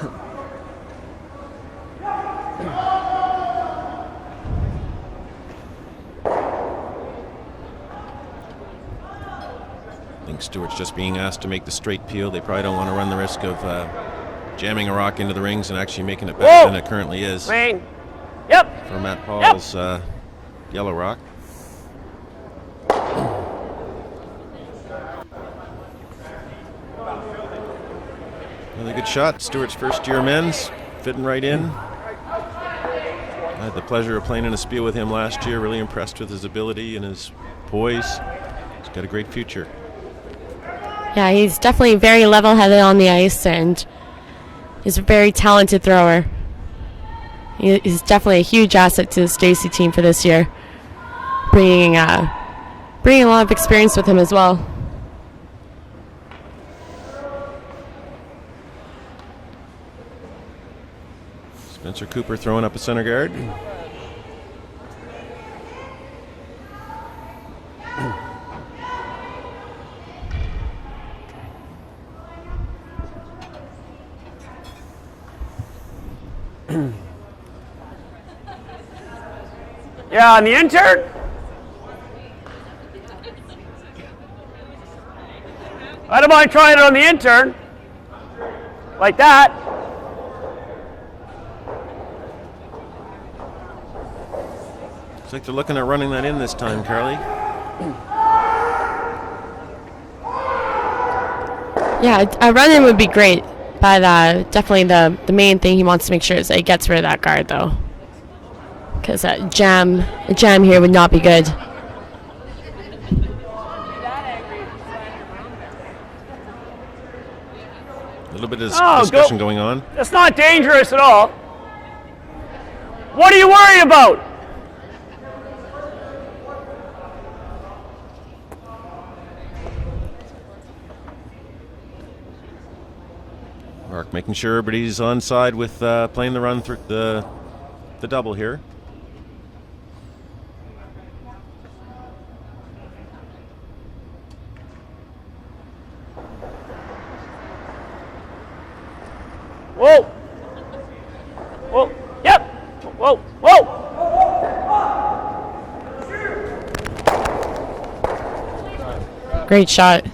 think Stewart's just being asked to make the straight peel. They probably don't want to run the risk of jamming a rock into the rings and actually making it better than it currently is. Rain. Yep. For Matt Paul's yellow rock. Really good shot. Stewart's first year men's, fitting right in. I had the pleasure of playing in a spiel with him last year. Really impressed with his ability and his poise. He's got a great future. Yeah, he's definitely very level-headed on the ice and is a very talented thrower. He's definitely a huge asset to the Dacey team for this year, bringing a lot of experience with him as well. Spencer Cooper throwing up a center guard. Yeah, on the intern. I don't mind trying it on the intern. Like that. Looks like they're looking at running that in this time, Carly. Yeah, a run-in would be great, but definitely the main thing he wants to make sure is that he gets rid of that guard, though. Because a jam here would not be good. A little bit of discussion going on. That's not dangerous at all. What are you worried about? Mark making sure everybody's on side with playing the run through the double here. Whoa. Whoa. Yep. Whoa, whoa! Great shot.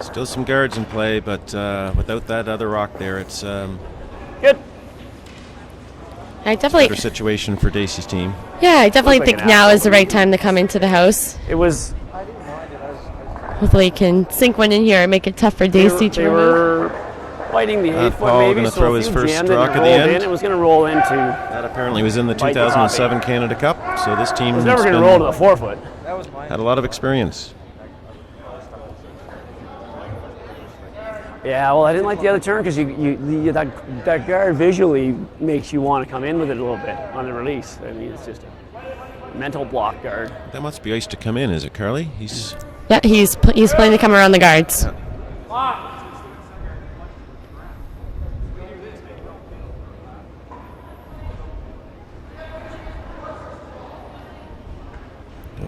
Still some guards in play, but without that other rock there, it's Good. I definitely, better situation for Dacey's team. yeah, I definitely Looks like think an now apple. is the right time to come into the house. It was. Hopefully, you can sink one in here and make it tough for Dacey to They remove. were fighting the 8 foot Paul maybe, gonna so throw if his you first jammed it and rock at the rolled end. in, it was going to roll into. That apparently was in the Bite the 2007 Canada Cup, so this team It was never going to roll to the 4 foot. had a lot of experience. Yeah, well, I didn't like the other turn because that guard visually makes you want to come in with it a little bit on the release. I mean, it's just a mental block guard. That must be ice to come in, is it, Carly? He's Yeah, he's playing to come around the guards.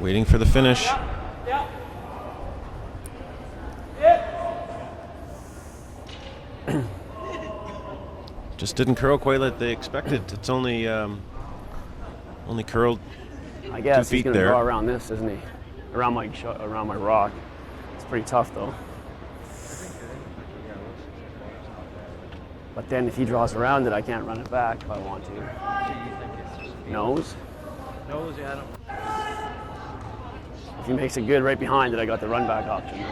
waiting for the finish. Just didn't curl quite like they expected. It's only curled I guess 2 he's feet going to there. draw around this, isn't he? Around my rock. It's pretty tough though. But then if he draws around it, I can't run it back if I want to. Nose? Nose, yeah, I don't. If he makes it good right behind it, I got the run back option.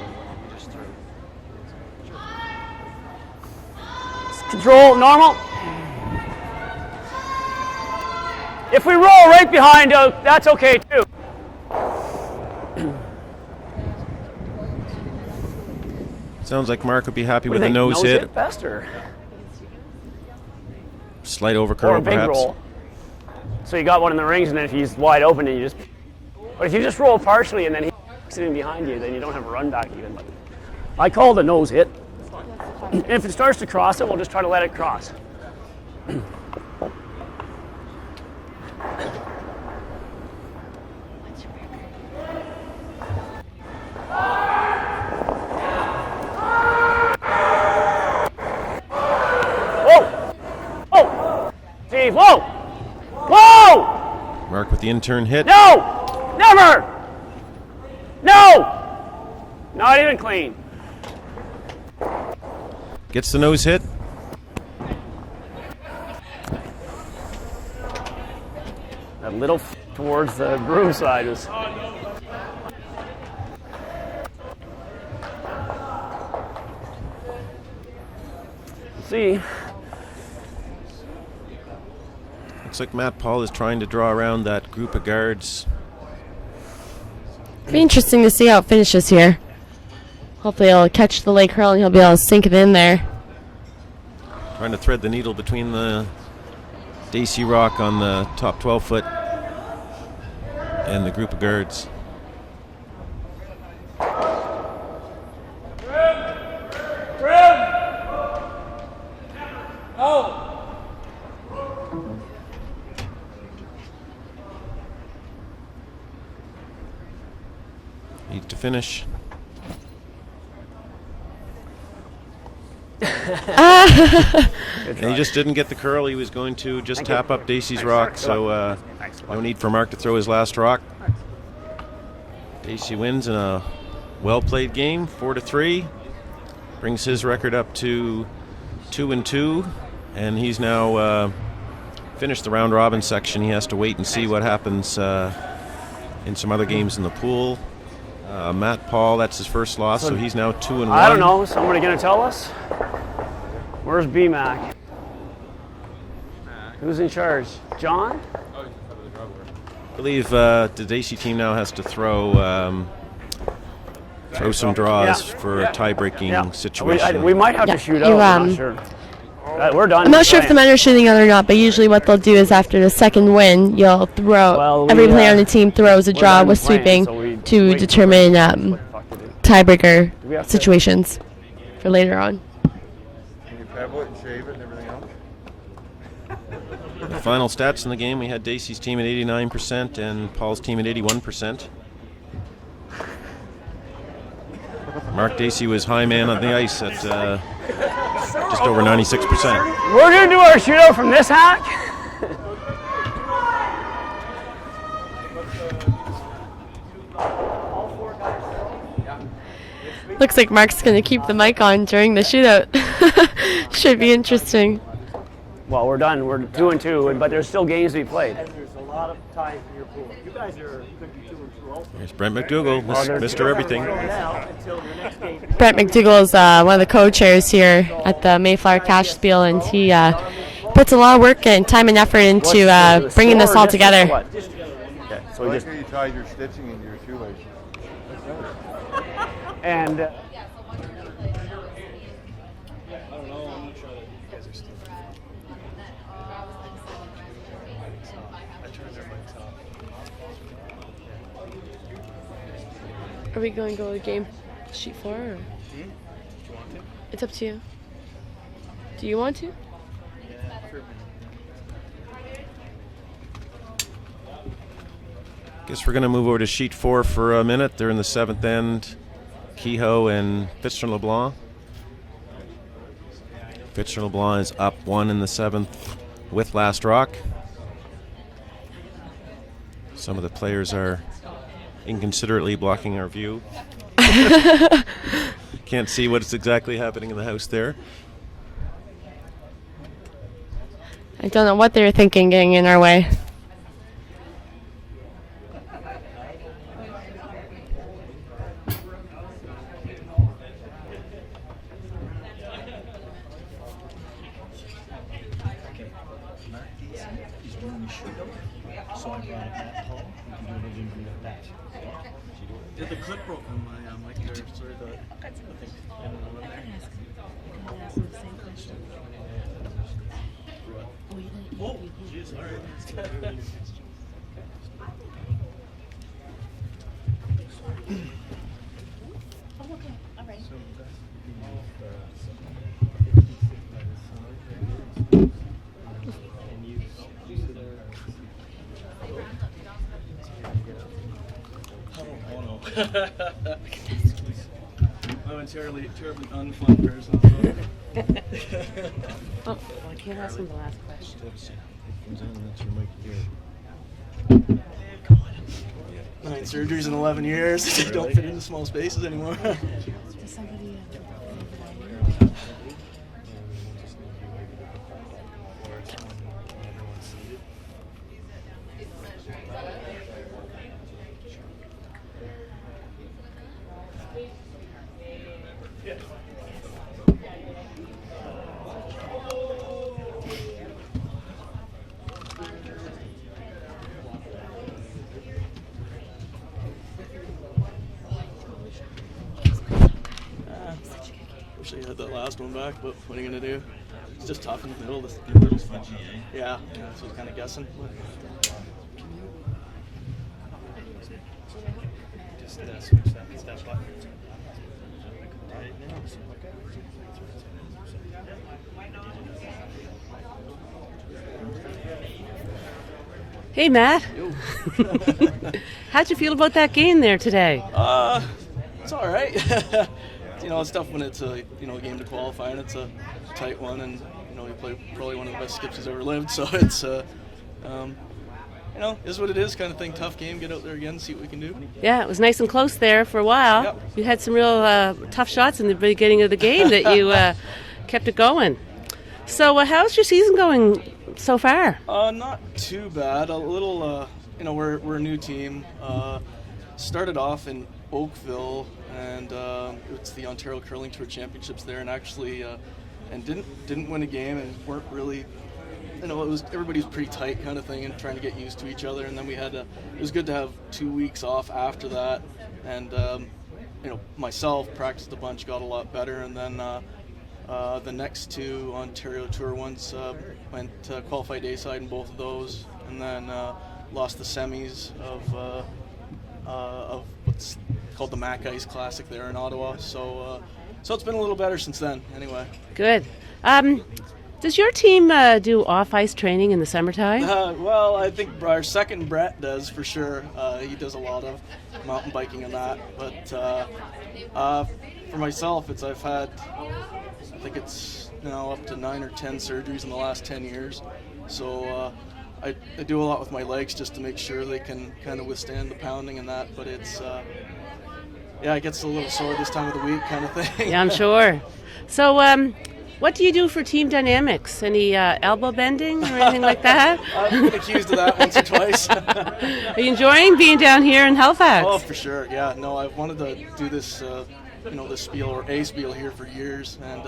Control, normal. If we roll right behind, that's okay too. Sounds like Mark would be happy What with do the you think, nose hit. best or Slight or a overcurl, big perhaps. roll? So you got one in the rings, and then if he's wide open, and you just. But if you just roll partially and then he kicks it in behind you, then you don't have a run back even. But I called a nose hit. And if it starts to cross it, we'll just try to let it cross. Whoa! Whoa! Steve, whoa! Whoa! Mark with the in-turn hit. No! Never! No! Not even clean. Gets the nose hit. A little towards the broom side was. See. Looks like Matt Paul is trying to draw around that group of guards. It'll be interesting to see how it finishes here. Hopefully he'll catch the leg curl and he'll be able to sink it in there. Trying to thread the needle between the Dacey rock on the top 12 foot and the group of guards. Needs to finish. And he just didn't get the curl. He was going to just tap up Dacey's rock, so no need for Mark to throw his last rock. Dacey wins in a well-played game, 4-3. Brings his record up to 2-2, and he's now finished the round-robin section. He has to wait and see what happens in some other games in the pool. Matt Paul, that's his first loss, so he's now 2-1. I don't know. Somebody going to tell us? Where's BMAC? Who's in charge? John? I believe the Dacey team now has to throw some draws for a tie-breaking situation. We might have to shoot out. I'm not sure. We're done. I'm not sure if the men are shooting out or not, but usually what they'll do is after the second win, you'll throw, every player on the team throws a draw with sweeping to determine tiebreaker situations for later on. Can you pebble it and shave it and everything else? The final stats in the game, we had Dacey's team at 89% and Paul's team at 81%. Mark Dacey was high man on the ice at just over 96%. We're going to do our shootout from this hack. Looks like Mark's going to keep the mic on during the shootout. Should be interesting. Well, we're done. We're 2-2, but there's still games to be played. And there's a lot of ties in your pool. You guys could be 2-2 also. There's Brent McDougall, Mr. Everything. Brent McDougall is one of the co-chairs here at the Mayflower Cashspiel, and he puts a lot of work and time and effort into bringing this all together. Okay, so we just you tied your stitching in your shoelaces. and Are we going to go to game sheet 4? Or? It's up to you. Do you want to? Guess we're going to move over to sheet 4 for a minute. They're in the 7th end. Kehoe and Fitzgerald-LeBlanc. Fitzgerald-LeBlanc is up 1 in the 7th with Last Rock. Some of the players are inconsiderately blocking our view. Can't see what's exactly happening in the house there. I don't know what they were thinking getting in our way. Did the clip broke on my mic there? Sorry, oh, jeez, all right. I'm a terribly unfun person. I can't ask him the last question. Nine surgeries in 11 years. You don't fit into small spaces anymore. Does somebody Wish I had that last one back, but what are you gonna do? It's just tough in the middle. The middle's fudgy, eh? Yeah, so I was kind of guessing. Just switch that button. Hey, Matt. How'd you feel about that game there today? It's all right. You know, it's tough when it's a game to qualify and it's a tight one, and you play probably one of the best skips he's ever lived. So it's is what it is kind of thing. Tough game. Get out there again, see what we can do. Yeah, it was nice and close there for a while. Yep. You had some real tough shots in the beginning of the game that you kept it going. So how's your season going so far? Not too bad. A little, we're a new team. Started off in Oakville, and it's the Ontario Curling Tour Championships there, and actually, and didn't win a game, and weren't really, everybody was pretty tight kind of thing, and trying to get used to each other. And then we had it was good to have 2 weeks off after that, and myself practiced a bunch, got a lot better, and then the next two Ontario Tour ones went qualified A-side in both of those, and then lost the semis of what's called the Mac Ice Classic there in Ottawa. So it's been a little better since then. Anyway. Good. Does your team do off-ice training in the summertime? Well, I think our second Brett does for sure. He does a lot of mountain biking and that. But for myself, I've had, I think it's now up to 9 or 10 surgeries in the last 10 years. So I do a lot with my legs just to make sure they can kind of withstand the pounding and that. But it's, it gets a little sore this time of the week kind of thing. Yeah, I'm sure. So what do you do for team dynamics? Any elbow bending or anything like that? I've been accused of that once or twice. Are you enjoying being down here in Halifax? Oh, for sure. Yeah, no, I've wanted to do this, this spiel or a spiel here for years, and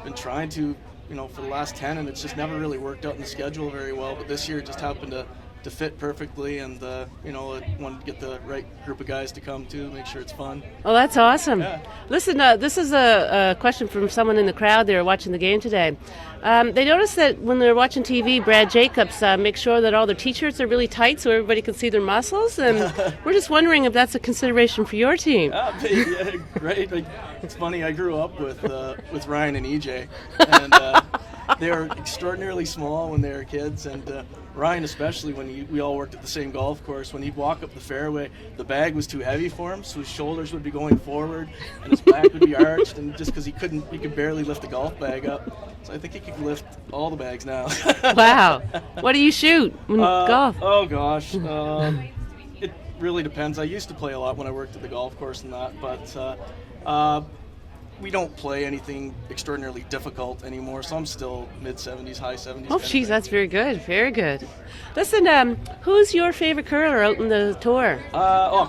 been trying to, for the last 10, and it's just never really worked out in the schedule very well. But this year it just happened to fit perfectly, and I wanted to get the right group of guys to come to make sure it's fun. Oh, that's awesome. Yeah. Listen, this is a question from someone in the crowd there watching the game today. They noticed that when they're watching TV, Brad Jacobs makes sure that all their t-shirts are really tight so everybody can see their muscles, and we're just wondering if that's a consideration for your team. Yeah, great. It's funny, I grew up with Ryan and EJ, and they were extraordinarily small when they were kids, and Ryan especially, when we all worked at the same golf course, when he'd walk up the fairway, the bag was too heavy for him, so his shoulders would be going forward and his back would be arched, and just because he could barely lift the golf bag up. So I think he could lift all the bags now. Wow. What do you shoot when golf? Oh gosh, it really depends. I used to play a lot when I worked at the golf course and that, but we don't play anything extraordinarily difficult anymore, so I'm still mid-70s, high 70s. Oh, geez, that's very good, very good. Listen, who's your favorite curler out in the tour?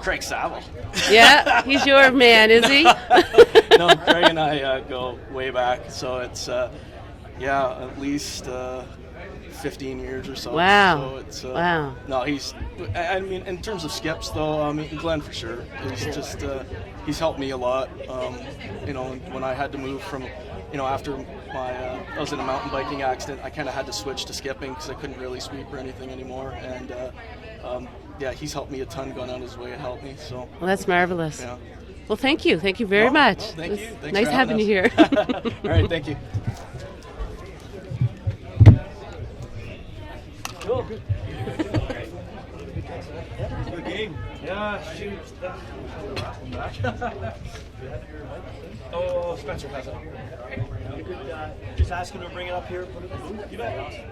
Craig Saville. Yeah, he's your man, is he? No, Craig and I go way back, so it's, at least 15 years or so. Wow. So it's, wow. No, in terms of skips, though, Glenn for sure. He's just, he's helped me a lot. When I had to move from, after I was in a mountain biking accident, I kind of had to switch to skipping because I couldn't really sweep or anything anymore. And, he's helped me a ton, gone out his way to help me. So. Well, that's marvelous. Yeah. Well, thank you very much. Well, thank you. Thanks nice for having you here. All right, thank you. Cool. Good game. Yeah, shoot. Oh, Spencer has it. You could just ask him to bring it up here. Put it in the booth. You bet.